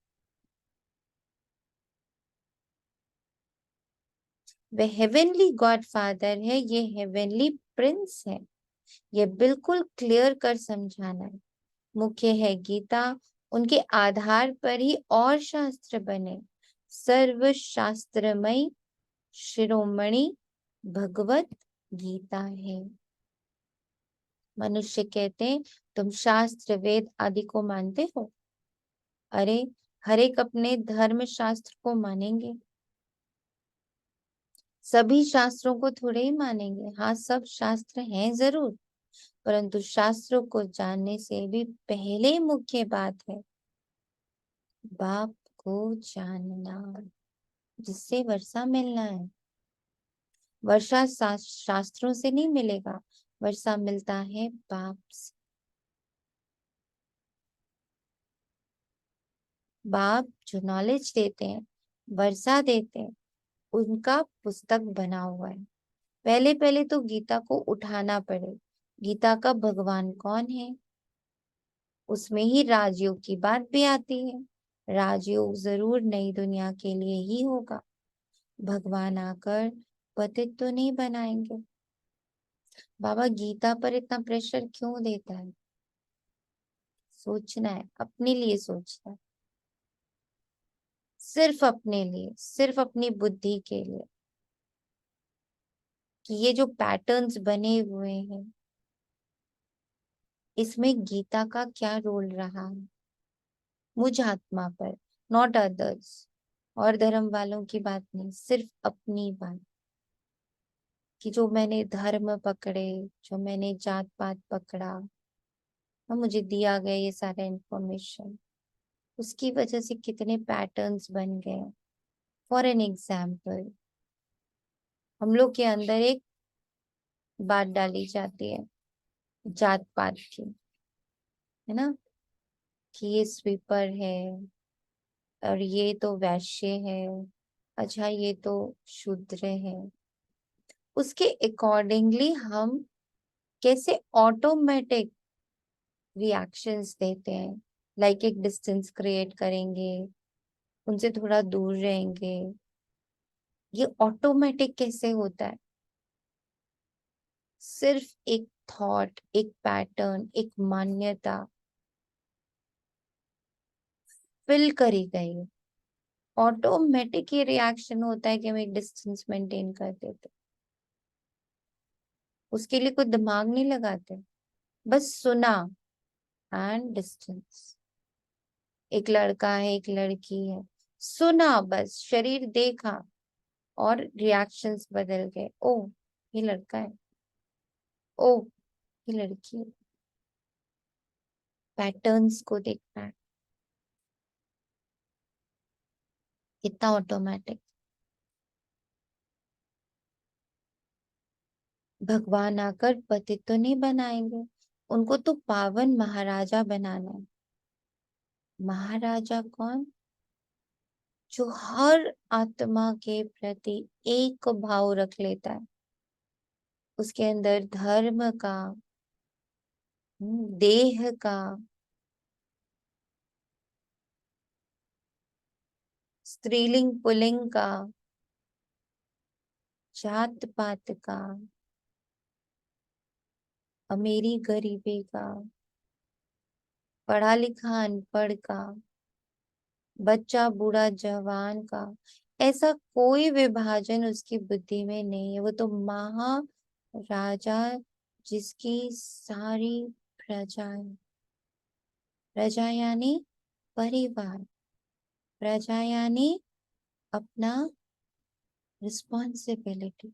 वे हेवेनली गॉड फादर है, ये हेवेनली प्रिंस है। ये बिल्कुल क्लियर कर समझाना है। मुख्य है गीता, उनके आधार पर ही और शास्त्र बने। सर्व शास्त्रमय शिरोमणि भगवत गीता है। मनुष्य कहते हैं तुम शास्त्र वेद आदि को मानते हो, अरे हर एक अपने धर्म शास्त्र को मानेंगे, सभी शास्त्रों को थोड़े ही मानेंगे। हाँ सब शास्त्र हैं जरूर, परंतु शास्त्रों को जानने से भी पहले मुख्य बात है बाप को जानना, जिससे वर्षा मिलना है। वर्षा शास्त्रों से नहीं मिलेगा, वर्षा मिलता है बाप से। बाप जो नॉलेज देते हैं, वर्षा देते हैं, उनका पुस्तक बना हुआ है। पहले पहले तो गीता को उठाना पड़े, गीता का भगवान कौन है, उसमें ही राजयोग की बात भी आती है। राजयोग जरूर नई दुनिया के लिए ही होगा, भगवान आकर पतित तो नहीं बनाएंगे। बाबा गीता पर इतना प्रेशर क्यों देता है? सोचना है, अपने लिए सोचना है, सिर्फ अपने लिए, सिर्फ अपनी बुद्धि के लिए, कि ये जो पैटर्न्स बने हुए हैं इसमें गीता का क्या रोल रहा है मुझ आत्मा पर, नॉट अदर्स। और धर्म वालों की बात नहीं, सिर्फ अपनी बात, कि जो मैंने धर्म पकड़े, जो मैंने जात पात पकड़ा और मुझे दिया गया ये सारा इंफॉर्मेशन, उसकी वजह से कितने पैटर्न्स बन गए। फॉर एन एग्जाम्पल, हम लोग के अंदर एक बात डाली जाती है, जात पात की, है ना, कि ये स्वीपर है और ये तो वैश्य है, अच्छा ये तो शूद्र है। उसके अकॉर्डिंगली हम कैसे ऑटोमेटिक रिएक्शंस देते हैं, लाइक एक डिस्टेंस क्रिएट करेंगे, उनसे थोड़ा दूर रहेंगे। ये ऑटोमेटिक कैसे होता है? सिर्फ एक थॉट, एक पैटर्न, एक मान्यता फिल करी गई, ऑटोमेटिक ये रिएक्शन होता है कि हम एक डिस्टेंस मेंटेन कर देते, उसके लिए कोई दिमाग नहीं लगाते, बस सुना एंड डिस्टेंस। एक लड़का है, एक लड़की है, सुना, बस शरीर देखा और रिएक्शंस बदल गए। ओ ये लड़का है, ओ ये लड़की है। पैटर्न्स को देखना है, कितना ऑटोमेटिक। भगवान आकर पतित तो नहीं बनाएंगे, उनको तो पावन महाराजा बनाना है। महाराजा कौन? जो हर आत्मा के प्रति एक भाव रख लेता है, उसके अंदर धर्म का, देह का, स्त्रीलिंग पुल्लिंग का, जात पात का, अमीरी गरीबी का, पढ़ा लिखा अनपढ़ का, बच्चा बूढ़ा जवान का, ऐसा कोई विभाजन उसकी बुद्धि में नहीं है। वो तो महाराजा, जिसकी सारी प्रजा है। प्रजा यानी परिवार, प्रजा यानी अपना रिस्पॉन्सिबिलिटी।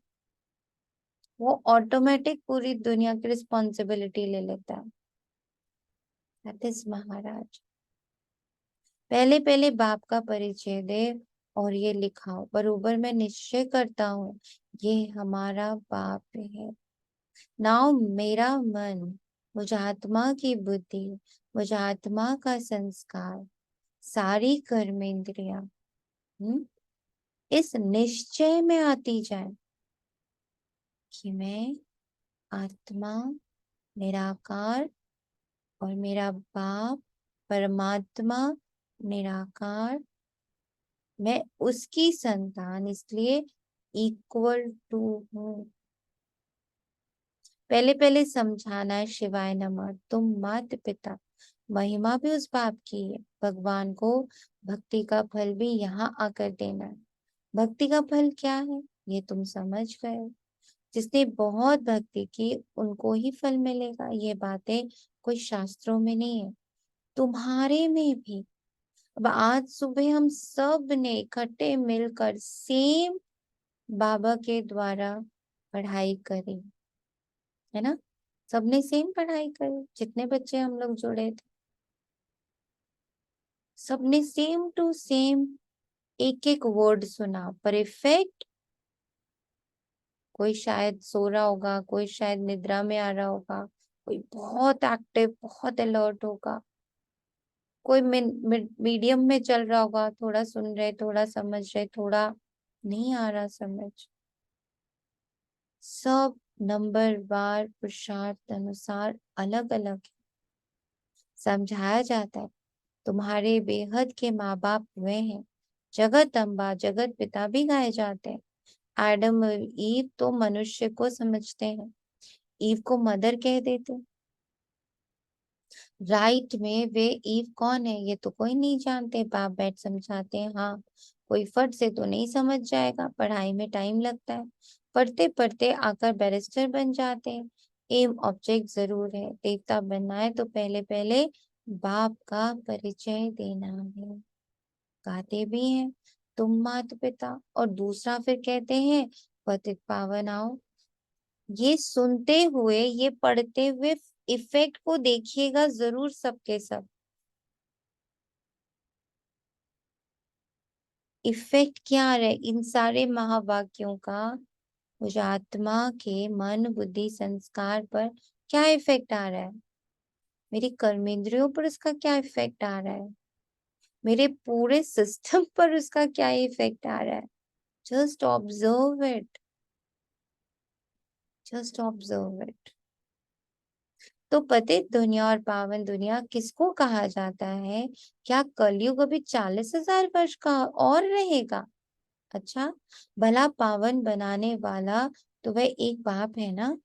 वो ऑटोमेटिक पूरी दुनिया की रिस्पॉन्सिबिलिटी ले लेता है। दैट इज महाराज। पहले पहले बाप का परिचय दे और ये लिखाओ, बरोबर मैं निश्चय करता हूँ ये हमारा बाप है। नाउ मेरा मन, मुझ आत्मा की बुद्धि, मुझ आत्मा का संस्कार, सारी कर्मेंद्रियां इस निश्चय में आती जाए कि मैं आत्मा निराकार और मेरा बाप परमात्मा निराकार, मैं उसकी संतान, इसलिए इक्वल टू हूँ। पहले पहले समझाना है शिवाय नमः। तुम माता पिता, महिमा भी उस बाप की है। भगवान को भक्ति का फल भी यहाँ आकर देना है। भक्ति का फल क्या है ये तुम समझ गए हो। जिसने बहुत भक्ति की उनको ही फल मिलेगा। ये बातें कोई शास्त्रों में नहीं है, तुम्हारे में भी। अब आज सुबह हम सब ने इकट्ठे मिलकर सेम बाबा के द्वारा पढ़ाई करी, है ना। सबने सेम पढ़ाई करी, जितने बच्चे हम लोग जुड़े थे, सबने सेम टू सेम एक एक वर्ड सुना। पर इफेक्ट, कोई शायद सो रहा होगा, कोई शायद निद्रा में आ रहा होगा, कोई बहुत एक्टिव, बहुत अलर्ट होगा, कोई मीडियम में चल रहा होगा, थोड़ा सुन रहे, थोड़ा समझ रहे, थोड़ा नहीं आ रहा समझ। सब नंबर वार पुरुषार्थ अनुसार अलग अलग समझाया जाता है। तुम्हारे बेहद के माँ बाप हुए हैं, जगत अम्बा जगत पिता भी गाए जाते हैं। एडम और ईव तो मनुष्य को समझते हैं, ईव को मदर कह देते। राइट में वे ईव कौन है ये तो कोई नहीं जानते, बाप बैठ समझाते हैं। हाँ, कोई फट से तो नहीं समझ जाएगा, पढ़ाई में टाइम लगता है, पढ़ते पढ़ते आकर बैरिस्टर बन जाते हैं। एम ऑब्जेक्ट जरूर है, देवता बनना है तो पहले पहले बाप का परिचय देना है। गाते भी हैं तुम माता पिता, और दूसरा फिर कहते हैं पतित पावन आओ। ये सुनते हुए, ये पढ़ते हुए इफेक्ट को देखिएगा जरूर सबके सब। इफेक्ट क्या आ रहा है इन सारे महावाक्यों का? मुझे आत्मा के मन बुद्धि संस्कार पर क्या इफेक्ट आ रहा है, मेरी कर्मेंद्रियों पर उसका क्या इफेक्ट आ रहा है, मेरे पूरे सिस्टम पर उसका क्या इफेक्ट आ रहा है। Just observe it, just observe it. तो पते दुनिया और पावन दुनिया किसको कहा जाता है? क्या कलयुग अभी 40,000 वर्ष का और रहेगा? अच्छा, भला पावन बनाने वाला तो वह एक बाप है ना,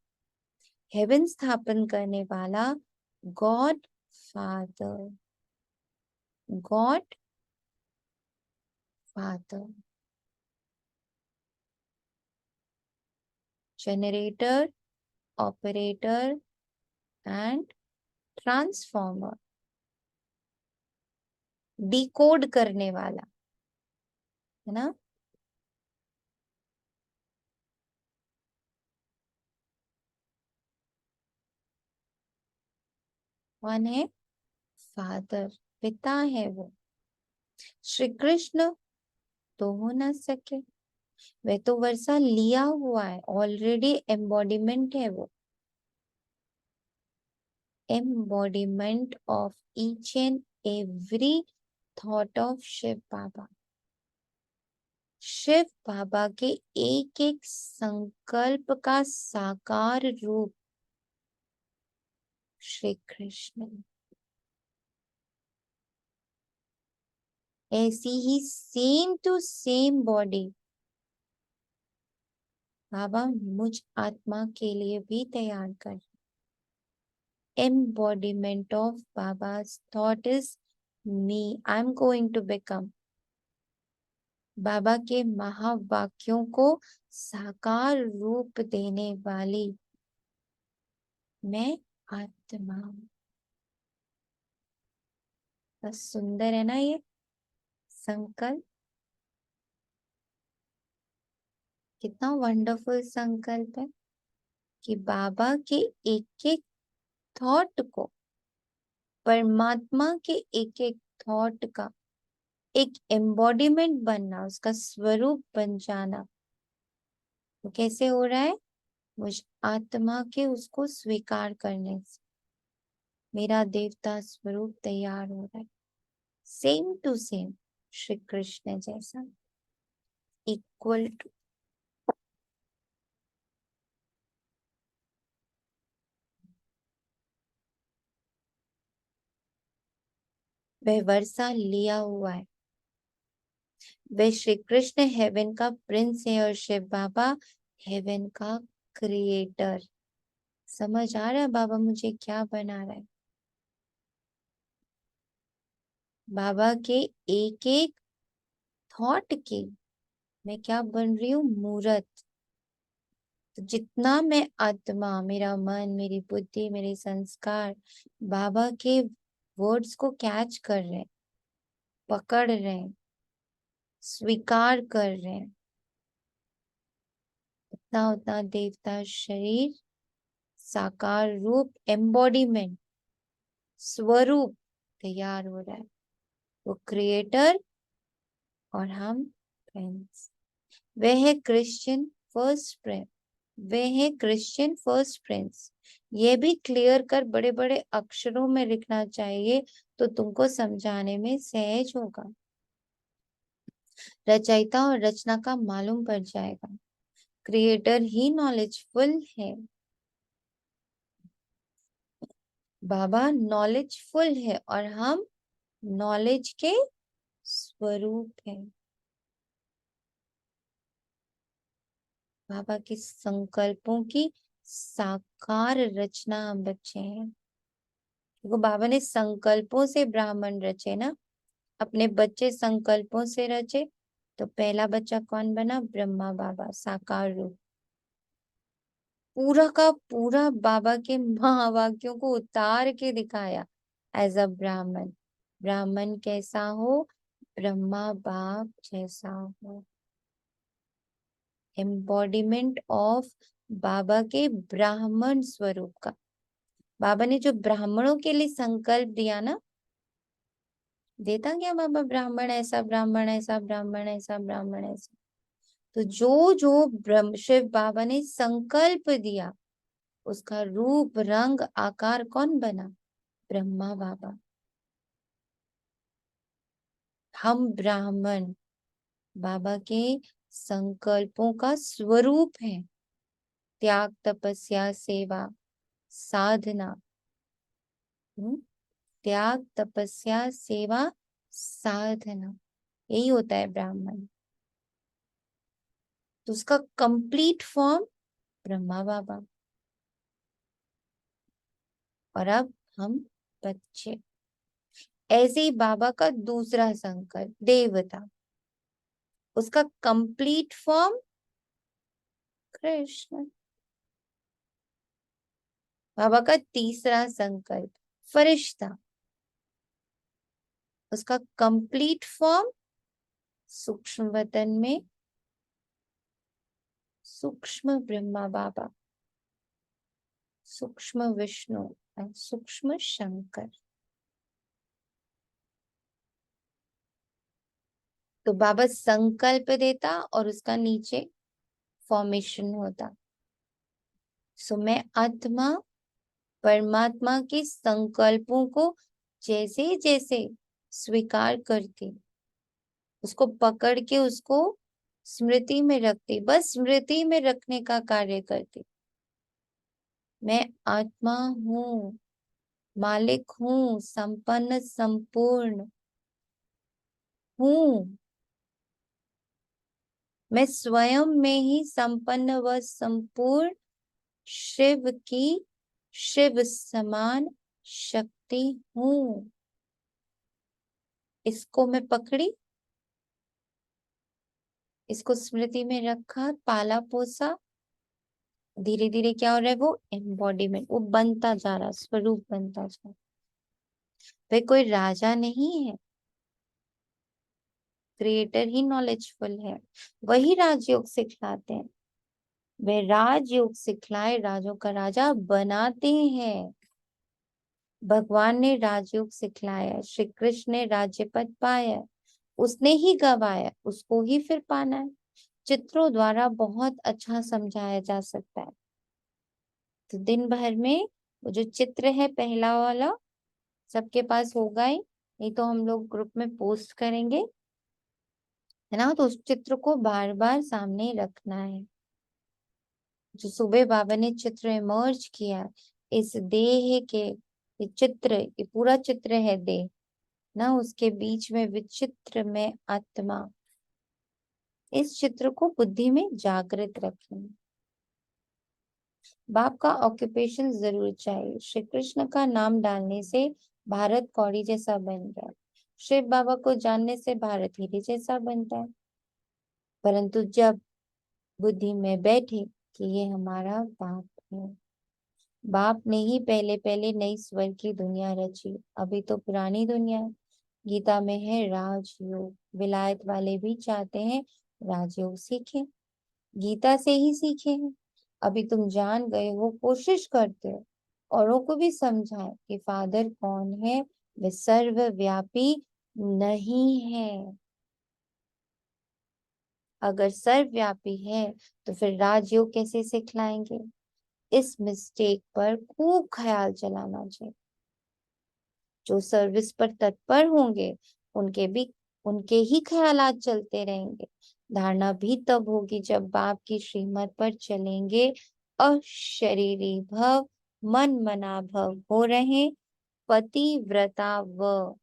हेवन स्थापन करने वाला, God father, God father, generator, operator and transformer, decode करने वाला, है ना। कौन है? फादर, पिता है वो। श्री कृष्ण तो हो ना सके, वह तो वर्षा लिया हुआ है, ऑलरेडी एम्बॉडीमेंट है वो, embodiment of each and every thought of Shiv Baba. Shiv Baba के एक एक संकल्प का साकार रूप श्री कृष्ण। ऐसी ही सेम टू सेम बॉडी बाबा मुझ आत्मा के लिए भी तैयार कर। embodiment of Baba's thought is me. I'm going to become. बाबा के महावाक्यों को साकार रूप देने वाली मैं आत्मा हूं। बस सुंदर है ना ये संकल्प, कितना वंडरफुल संकल्प है कि बाबा के एक एक थॉट को, परमात्मा के एक एक थॉट का एक एम्बॉडीमेंट बनना, उसका स्वरूप बन जाना। तो कैसे हो रहा है? मुझ आत्मा के उसको स्वीकार करने से मेरा देवता स्वरूप तैयार हो रहा है, same to same Shri Krishna जैसा, इक्वल टू। वह वर्षा लिया हुआ है, वह श्री कृष्ण हेवन का प्रिंस है और शिव बाबा हेवन का क्रिएटर। समझ आ रहा है बाबा मुझे क्या बना रहा है? बाबा के एक एक थॉट की मैं क्या बन रही हूँ? मूर्त। तो जितना मैं आत्मा, मेरा मन, मेरी बुद्धि, मेरे संस्कार बाबा के वर्ड्स को कैच कर रहे हैं, पकड़ रहे हैं, स्वीकार कर रहे हैं, उतना उतना देवता शरीर, साकार रूप, एम्बॉडीमेंट, स्वरूप तैयार हो रहा है। वो क्रिएटर और हम फ्रेंड्स। वह है क्रिश्चियन फर्स्ट प्रिंस, वे हैं क्रिश्चियन फर्स्ट प्रिंस। ये भी क्लियर कर बड़े बड़े अक्षरों में लिखना चाहिए तो तुमको समझाने में सहज होगा, रचयिता और रचना का मालूम पड़ जाएगा। क्रिएटर ही नॉलेजफुल है, बाबा नॉलेजफुल है और हम नॉलेज के स्वरूप हैं। बाबा के संकल्पों की साकार रचना हम बच्चे हैं। देखो बाबा ने संकल्पों से ब्राह्मण रचे ना, अपने बच्चे संकल्पों से रचे। तो पहला बच्चा कौन बना? ब्रह्मा बाबा, साकार रूप। पूरा का पूरा बाबा के महावाक्यों को उतार के दिखाया एज अ ब्राह्मण। ब्राह्मण कैसा हो? ब्रह्मा बाप जैसा हो, एम्बॉडीमेंट ऑफ बाबा के ब्राह्मण स्वरूप का। बाबा ने जो ब्राह्मणों के लिए संकल्प दिया ना, देता क्या बाबा? ब्राह्मण ऐसा, ब्राह्मण ऐसा, ब्राह्मण ऐसा, ब्राह्मण ऐसा। तो जो जो ब्रह्म शिव बाबा ने संकल्प दिया उसका रूप रंग आकार कौन बना? ब्रह्मा बाबा। हम ब्राह्मण बाबा के संकल्पों का स्वरूप है। त्याग, तपस्या, सेवा, साधना। त्याग, तपस्या, सेवा, साधना, यही होता है ब्राह्मण। तो उसका कंप्लीट फॉर्म ब्रह्मा बाबा। और अब हम बच्चे। ऐसे ही बाबा का दूसरा संकल्प देवता, उसका कंप्लीट फॉर्म कृष्ण। बाबा का तीसरा संकल्प फरिश्ता, उसका कंप्लीट फॉर्म सूक्ष्म वतन में सूक्ष्म ब्रह्मा बाबा, सूक्ष्म विष्णु और सूक्ष्म शंकर। तो बाबा संकल्प देता और उसका नीचे फॉर्मेशन होता। सो मैं आत्मा परमात्मा के संकल्पों को जैसे जैसे स्वीकार करती, उसको पकड़ के उसको स्मृति में रखती, बस स्मृति में रखने का कार्य करती। मैं आत्मा हूँ, मालिक हूँ, संपन्न संपूर्ण हूँ। मैं स्वयं में ही संपन्न व संपूर्ण शिव की शिव समान शक्ति हूँ। इसको मैं पकड़ी, इसको स्मृति में रखा, पाला पोसा, धीरे धीरे क्या हो रहा है? वो एम्बॉडीमेंट, वो बनता जा रहा, स्वरूप बनता जा रहा। वे कोई राजा नहीं है, क्रिएटर ही नॉलेजफुल है, वही राजयोग सिखलाते हैं। वे राजयोग सिखलाए राजों का राजा बनाते हैं। भगवान ने राजयोग सिखलाया, श्री कृष्ण ने राज्य पद पाया, उसने ही गवाया, उसको ही फिर पाना है। चित्रों द्वारा बहुत अच्छा समझाया जा सकता है। तो दिन भर में वो जो चित्र है पहला वाला सबके पास होगा ही, नहीं तो हम लोग ग्रुप में पोस्ट करेंगे, है ना। तो उस चित्र को बार बार सामने रखना है। जो सुबह बाबा ने चित्र इमर्ज किया, इस देह के ये चित्र, ये पूरा चित्र है देह ना, उसके बीच में विचित्र में आत्मा। इस चित्र को बुद्धि में जागृत रखें। बाप का ऑक्यूपेशन जरूर चाहिए। श्री कृष्ण का नाम डालने से भारत कौड़ी जैसा बन गया, शिव बाबा को जानने से भारत हीरे जैसा बनता है। परंतु जब बुद्धि में बैठे कि ये हमारा बाप है, बाप ने ही पहले पहले नई स्वर की दुनिया रची, अभी तो पुरानी दुनिया है। गीता में है राजयोग, विलायत वाले भी चाहते हैं राजयोग सीखें, गीता से ही सीखे हैं। अभी तुम जान गए हो, कोशिश करते हो औरों को भी समझाएं कि फादर कौन है, वे सर्वव्यापी नहीं है। अगर सर्वव्यापी है तो फिर राजयोग कैसे सिखलाएंगे? इस मिस्टेक पर खूब ख्याल चलाना चाहिए। जो सर्विस पर तत्पर होंगे उनके ही ख्यालात चलते रहेंगे। धारणा भी तब होगी जब बाप की श्रीमत पर चलेंगे। अशरीरी भव मन मना भव हो रहे, पतिव्रता व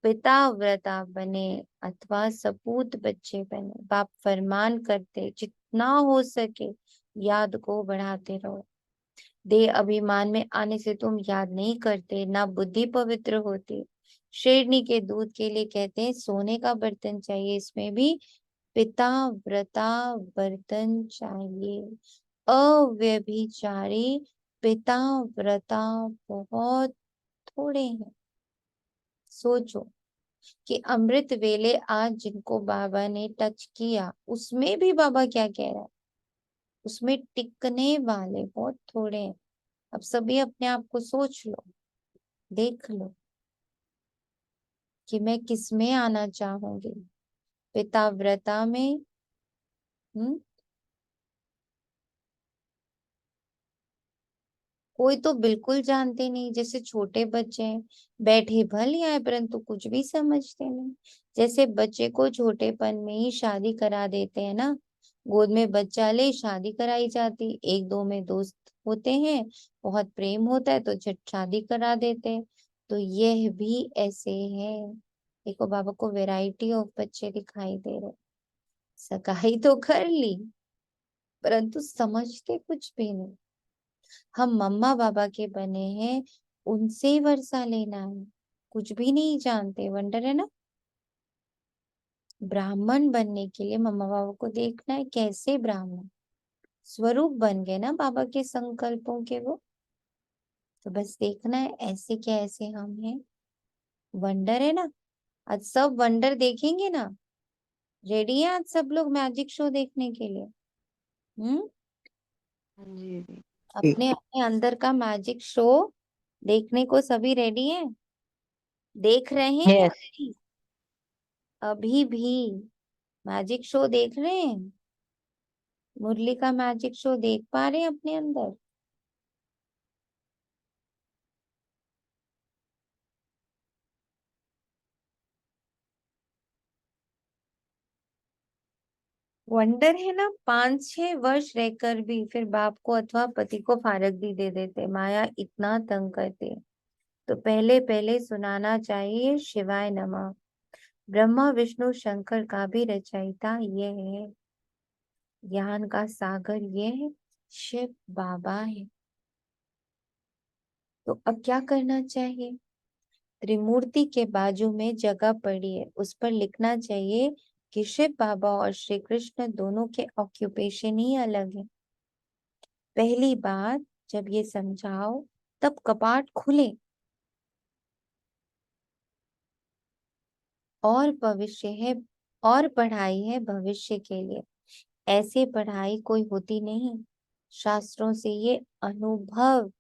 पिताव्रता बने अथवा सपूत बच्चे बने। बाप फरमान करते जितना हो सके याद को बढ़ाते रहो। देह अभिमान में आने से तुम याद नहीं करते, ना बुद्धि पवित्र होती। शेरनी के दूध के लिए कहते हैं सोने का बर्तन चाहिए, इसमें भी पिता व्रता बर्तन चाहिए। अव्यभिचारी पिता व्रता बहुत थोड़े हैं। सोचो कि अमृत वेले आज जिनको बाबा ने टच किया, उसमें भी बाबा क्या कह रहा है? उसमें टिकने वाले बहुत थोड़े हैं। अब सभी अपने आप को सोच लो, देख लो कि मैं किस में आना चाहूंगी, पिताव्रता में, कोई तो बिल्कुल जानते नहीं, जैसे छोटे बच्चे हैं, बैठे भले आए परंतु कुछ भी समझते नहीं। जैसे बच्चे को छोटेपन में ही शादी करा देते हैं ना, गोद में बच्चा ले शादी कराई जाती, एक दो में दोस्त होते हैं, बहुत प्रेम होता है तो झट शादी करा देते हैं। तो यह भी ऐसे है। देखो बाबा को वैरायटी ऑफ बच्चे दिखाई दे रहे, सगाई तो कर ली परंतु समझते कुछ भी नहीं। हम मम्मा बाबा के बने हैं, उनसे ही वर्षा लेना है, कुछ भी नहीं जानते। वंडर है ना। ब्राह्मण बनने के लिए मम्मा बाबा को देखना है कैसे ब्राह्मण स्वरूप बन गए ना बाबा के संकल्पों के वो। तो बस देखना है ऐसे क्या ऐसे हम हैं। वंडर है ना। आज सब वंडर देखेंगे ना। रेडी है आज सब लोग मैजिक शो देखने के लिए? हाँ जी जी। अपने अपने अंदर का मैजिक शो देखने को सभी रेडी हैं? देख रहे हैं या यस। नहीं? अभी भी मैजिक शो देख रहे हैं? मुरली का मैजिक शो देख पा रहे हैं अपने अंदर? वंडर है ना। 5-6 वर्ष रहकर भी फिर बाप को अथवा पति को फारग भी दे देते, माया इतना तंग करते। तो पहले पहले सुनाना चाहिए शिवाय नमः। ब्रह्मा विष्णु शंकर का भी रचयिता ये है, ज्ञान का सागर ये है, शिव बाबा है। तो अब क्या करना चाहिए? त्रिमूर्ति के बाजू में जगह पड़ी है, उस पर लिखना चाहिए कि शिव बाबा और श्री कृष्ण दोनों के ऑक्यूपेशन ही अलग है। पहली बात जब ये समझाओ तब कपाट खुले। और भविष्य है, और पढ़ाई है भविष्य के लिए। ऐसे पढ़ाई कोई होती नहीं। शास्त्रों से ये अनुभव,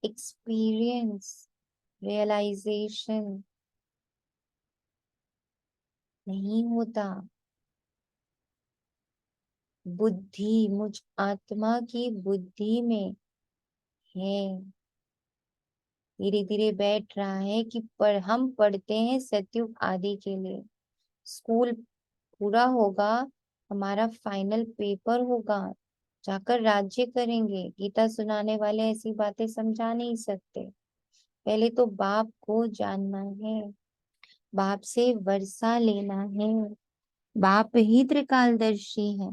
एक्सपीरियंस, रियलाइजेशन नहीं होता। बुद्धि मुझ आत्मा की बुद्धि में है, धीरे धीरे बैठ रहा है कि हम पढ़ते हैं सतयुग आदि के लिए। स्कूल पूरा होगा, हमारा फाइनल पेपर होगा, जाकर राज्य करेंगे। गीता सुनाने वाले ऐसी बातें समझा नहीं सकते। पहले तो बाप को जानना है, बाप से वर्षा लेना है। बाप ही त्रिकालदर्शी है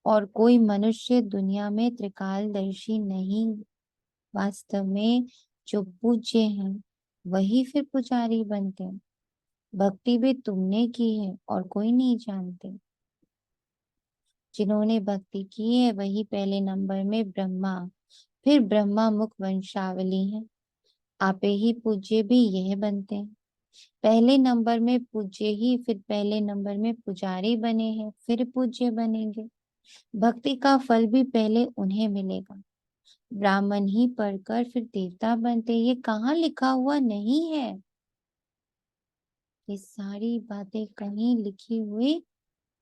और कोई मनुष्य दुनिया में त्रिकालदर्शी नहीं। वास्तव में जो पूज्य हैं वही फिर पुजारी बनते हैं। भक्ति भी तुमने की है और कोई नहीं जानते। जिन्होंने भक्ति की है वही पहले नंबर में ब्रह्मा, फिर ब्रह्मा मुख वंशावली है। आपे ही पूज्य भी यह बनते हैं। पहले नंबर में पूज्य ही फिर पहले नंबर में पुजारी बने हैं, फिर पूज्य बनेंगे। भक्ति का फल भी पहले उन्हें मिलेगा। ब्राह्मण ही पढ़कर फिर देवता बनते, ये कहाँ लिखा हुआ नहीं है। ये सारी बातें कहीं लिखी हुई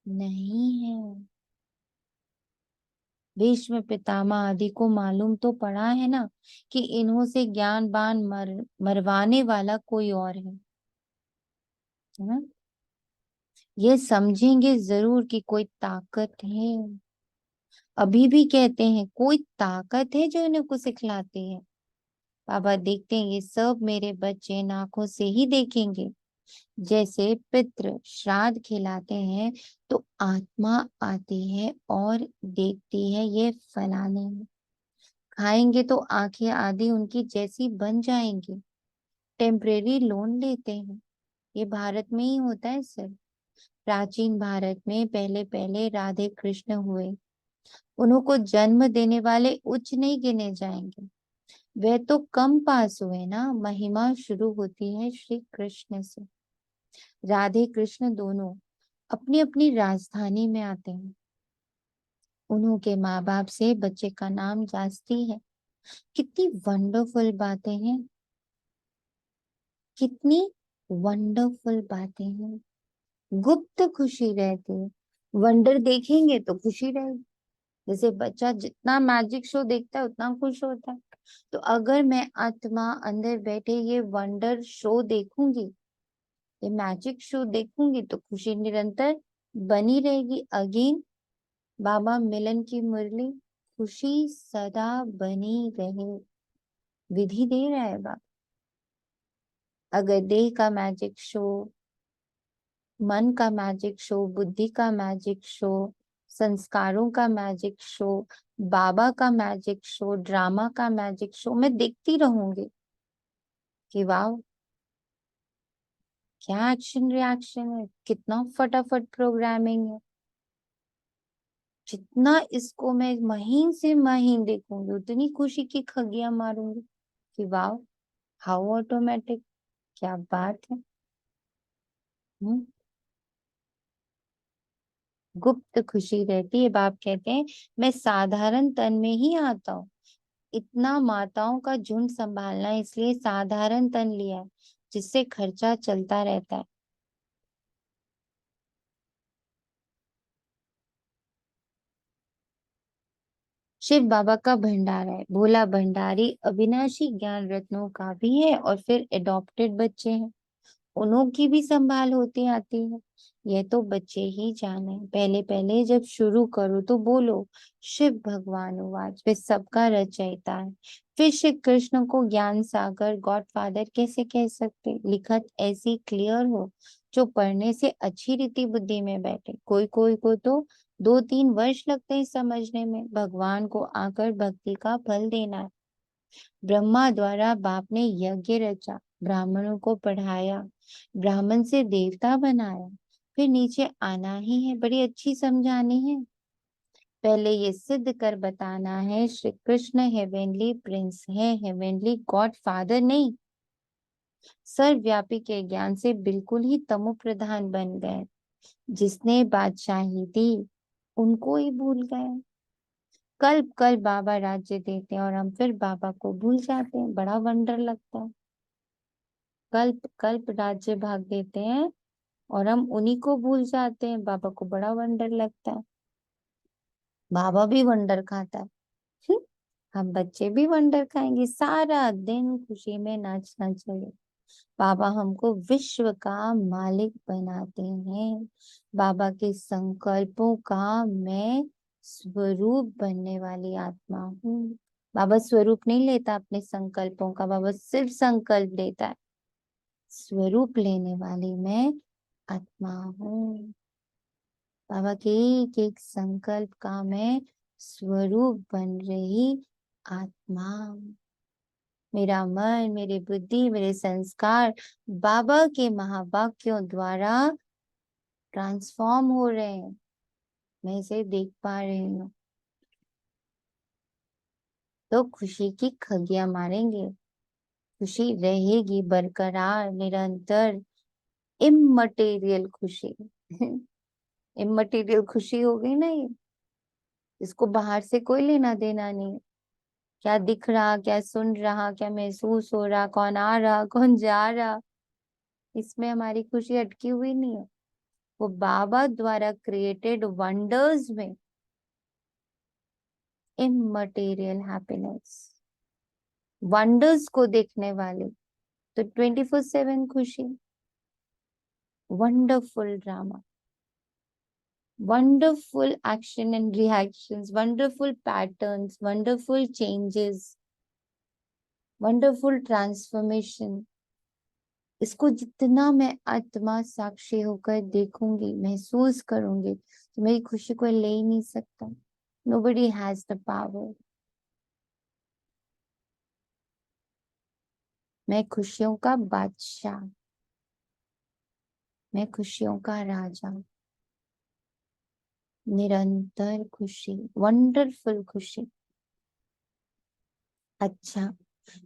नहीं है। भीष्म पितामह आदि को मालूम तो पड़ा है ना कि इन्हों से ज्ञान बान मरवाने वाला कोई और है ना। ये समझेंगे जरूर कि कोई ताकत है। अभी भी कहते हैं कोई ताकत है जो इन्हें को सिखलाती है। बाबा देखते हैं ये सब मेरे बच्चे आंखों से ही देखेंगे। जैसे पितृ श्राद्ध खिलाते हैं तो आत्मा आती है और देखती है ये फलाने हैं। खाएंगे तो आंखें आदि उनकी जैसी बन जाएंगी। टेम्परेरी लोन लेते हैं, ये भारत में ही होता है सर। प्राचीन भारत में पहले पहले राधे कृष्ण हुए, उनको जन्म देने वाले उच्च नहीं गिने जाएंगे। वह तो कम पास हुए ना। महिमा शुरू होती है श्री कृष्ण से। राधे कृष्ण दोनों अपनी अपनी राजधानी में आते हैं। उन्हों के माँ बाप से बच्चे का नाम जास्ती है। कितनी वंडरफुल बातें हैं, कितनी वंडरफुल बातें हैं। गुप्त खुशी रहती है, वंडर देखेंगे तो खुशी रहेगी। जैसे बच्चा जितना मैजिक शो देखता है उतना खुश होता है। तो अगर मैं आत्मा अंदर बैठे ये वंडर शो देखूंगी, ये मैजिक शो देखूंगी, तो खुशी निरंतर बनी रहेगी। अगेन बाबा मिलन की मुरली, खुशी सदा बनी रहे, विधि दे रहा है बाबा। अगर देह का मैजिक शो, मन का मैजिक शो, बुद्धि का मैजिक शो, संस्कारों का मैजिक शो, बाबा का मैजिक शो, ड्रामा का मैजिक शो मैं देखती रहूंगी कि वाह क्या एक्शन रिएक्शन है, कितना फटाफट प्रोग्रामिंग है। जितना इसको मैं महीन से महीन देखूंगी उतनी खुशी की खगियां मारूंगी कि वाह हाउ ऑटोमेटिक, क्या बात है। हम्म गुप्त खुशी रहती है। बाप कहते हैं मैं साधारण तन में ही आता हूँ। इतना माताओं का झुंड संभालना है, इसलिए साधारण तन लिया है जिससे खर्चा चलता रहता है। शिव बाबा का भंडारा है, भोला भंडारी अविनाशी ज्ञान रत्नों का भी है और फिर एडॉप्टेड बच्चे हैं, उन्हों की भी संभाल होती आती है। यह तो बच्चे ही जाने। पहले पहले जब शुरू करो तो बोलो शिव भगवान उवाच, वे सबका रचयिता है। फिर श्री कृष्ण को ज्ञान सागर गॉड फादर कैसे कह सकते। लिखत ऐसी क्लियर हो जो पढ़ने से अच्छी रीति बुद्धि में बैठे। कोई कोई को तो 2-3 वर्ष लगते हैं समझने में। भगवान को आकर भक्ति का फल देना है। ब्रह्मा द्वारा बाप ने यज्ञ रचा, ब्राह्मणों को पढ़ाया, ब्राह्मण से देवता बनाया, फिर नीचे आना ही है। बड़ी अच्छी समझानी है। पहले ये सिद्ध कर बताना है श्री कृष्ण हेवेनली प्रिंस है, हेवेनली गॉड फादर नहीं। सर्वव्यापी के ज्ञान से बिल्कुल ही तमो प्रधान बन गए। जिसने बादशाही दी उनको ही भूल गए। कल्प कल्प बाबा राज्य देते हैं और हम फिर बाबा को भूल जाते हैं। बड़ा वंडर लगता है। कल्प कल्प राज्य भाग देते हैं और हम उन्हीं को भूल जाते हैं। बाबा को बड़ा वंडर लगता है। बाबा भी वंडर खाता है। हम्म, हम बच्चे भी वंडर खाएंगे। सारा दिन खुशी में नाचना चाहिए। बाबा हमको विश्व का मालिक बनाते हैं। बाबा के संकल्पों का मैं स्वरूप बनने वाली आत्मा हूँ। बाबा स्वरूप नहीं लेता अपने संकल्पों का, बाबा सिर्फ संकल्प लेता है। स्वरूप लेने वाली मैं आत्मा हूँ। बाबा के एक एक संकल्प का मैं स्वरूप बन रही आत्मा। मेरा मन, मेरी बुद्धि, मेरे संस्कार बाबा के महावाक्यों द्वारा ट्रांसफॉर्म हो रहे हैं। मैं इसे देख पा रही हूँ। तो खुशी की खगियां मारेंगे। खुशी रहेगी बरकरार, निरंतर, इममटेरियल खुशी। इममटेरियल खुशी हो गई ना ये, इसको बाहर से कोई लेना देना नहीं। क्या दिख रहा, क्या सुन रहा, क्या महसूस हो रहा, कौन आ रहा, कौन जा रहा, इसमें हमारी खुशी अटकी हुई नहीं है। वो बाबा द्वारा क्रिएटेड वंडर्स में इममटेरियल हैप्पीनेस, वंडर्स को देखने वाले तो 24/7 खुशी। Wonderful drama, wonderful action and reactions, wonderful patterns, wonderful changes, wonderful transformation. इसको जितना मैं आत्मा साक्षी होकर देखूंगी, महसूस करूंगी, तो मेरी खुशी कोई ले ही नहीं सकता। Nobody has the power. मैं खुशियों का बादशाह, मैं खुशियों का राजा। निरंतर खुशी, वंडरफुल खुशी। अच्छा,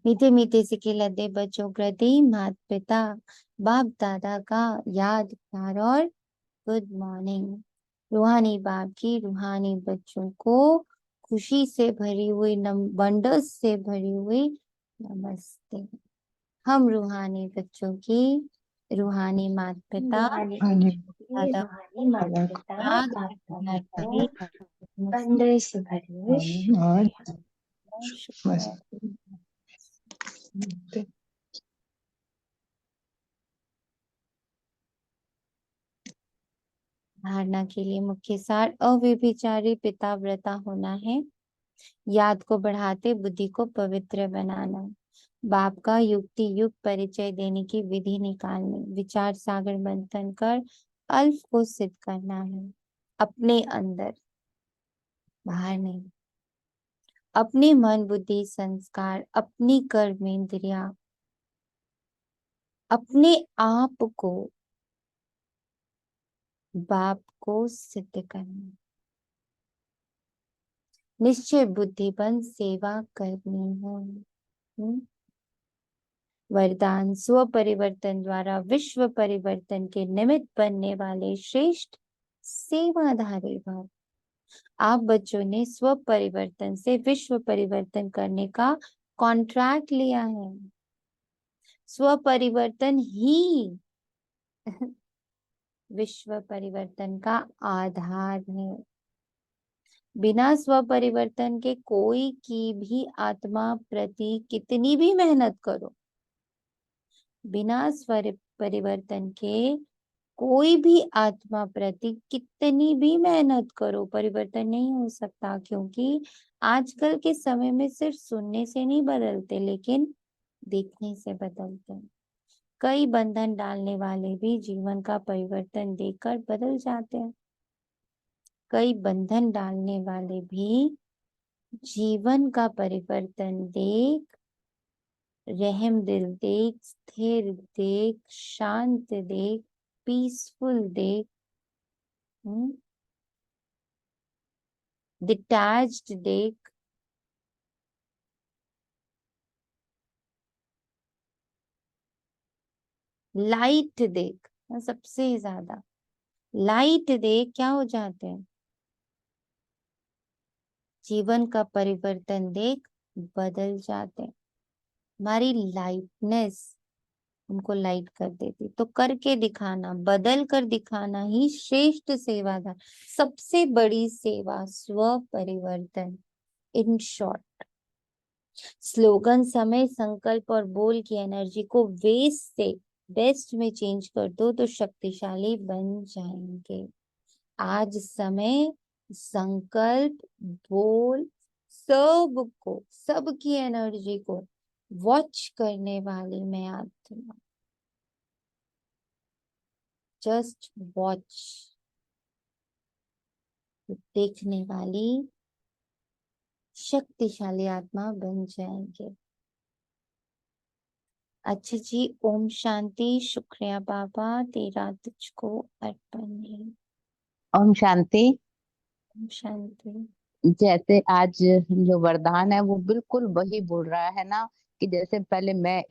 मीठे मीठे से खिलते बच्चों प्रति माता पिता बाप दादा का याद प्यार और गुड मॉर्निंग। रूहानी बाप की रूहानी बच्चों को खुशी से भरी हुई, वंडर्स से भरी हुई नमस्ते। हम रूहानी बच्चों की रूहानी माता पिता रूहानी हाँ जी। बच्चों की रूहानी माता पिता याद बाप दादा करते को अंदर से भरिए शुक्रिया। धारणा के लिए मुख्य सार, अव्यभिचारी पिता व्रता होना है, याद को बढ़ाते बुद्धि को पवित्र बनाना, बाप का युक्ति युक्त परिचय देने की विधि निकालनी, विचार सागर मंथन कर अल्फ को सिद्ध करना है, अपने अंदर, बाहर नहीं, अपने मन बुद्धि संस्कार, अपनी कर्मेंद्रिया, अपने आप को बाप को सिद्ध करना, निश्चय बुद्धिबन सेवा करनी है। वरदान, स्व परिवर्तन द्वारा विश्व परिवर्तन के निमित्त बनने वाले श्रेष्ठ सेवाधारी भव। आप बच्चों ने स्व परिवर्तन से विश्व परिवर्तन करने का कॉन्ट्रैक्ट लिया है। स्व परिवर्तन ही विश्व परिवर्तन का आधार है। बिना स्व परिवर्तन के कोई की भी आत्मा प्रति कितनी भी मेहनत करो, बिना स्व परिवर्तन के कोई भी आत्मा प्रति कितनी भी मेहनत करो, परिवर्तन नहीं हो सकता। क्योंकि आजकल के समय में सिर्फ सुनने से नहीं बदलते, लेकिन देखने से बदलते हैं। कई बंधन डालने वाले भी जीवन का परिवर्तन देखकर बदल जाते हैं। कई बंधन डालने वाले भी जीवन का परिवर्तन देख, रहम दिल देख, स्थिर देख, शांत देख, पीसफुल देख, डिटैच्ड देख, लाइट देख, सबसे ज्यादा लाइट देख, क्या हो जाते हैं? जीवन का परिवर्तन देख बदल जाते हैं। हमारी लाइटनेस उनको लाइट कर देती। तो करके दिखाना, बदल कर दिखाना ही श्रेष्ठ सेवादार, सबसे बड़ी सेवा स्व परिवर्तन। इन शॉर्ट, स्लोगन, समय, संकल्प और बोल की एनर्जी को वेस्ट से बेस्ट में चेंज कर दो तो शक्तिशाली बन जाएंगे। आज समय, संकल्प, बोल, सबको, सबकी एनर्जी को वॉच करने वाली मैं आत्मा, जस्ट वॉच, देखने वाली शक्तिशाली आत्मा बन जाएंगे। अच्छा जी, ओम शांति। शुक्रिया बाबा, तेरा तुझको अर्पण है। ओम शांति। ओम शांति। जैसे आज जो वरदान है वो बिल्कुल वही बोल रहा है ना, कि जैसे पहले मैं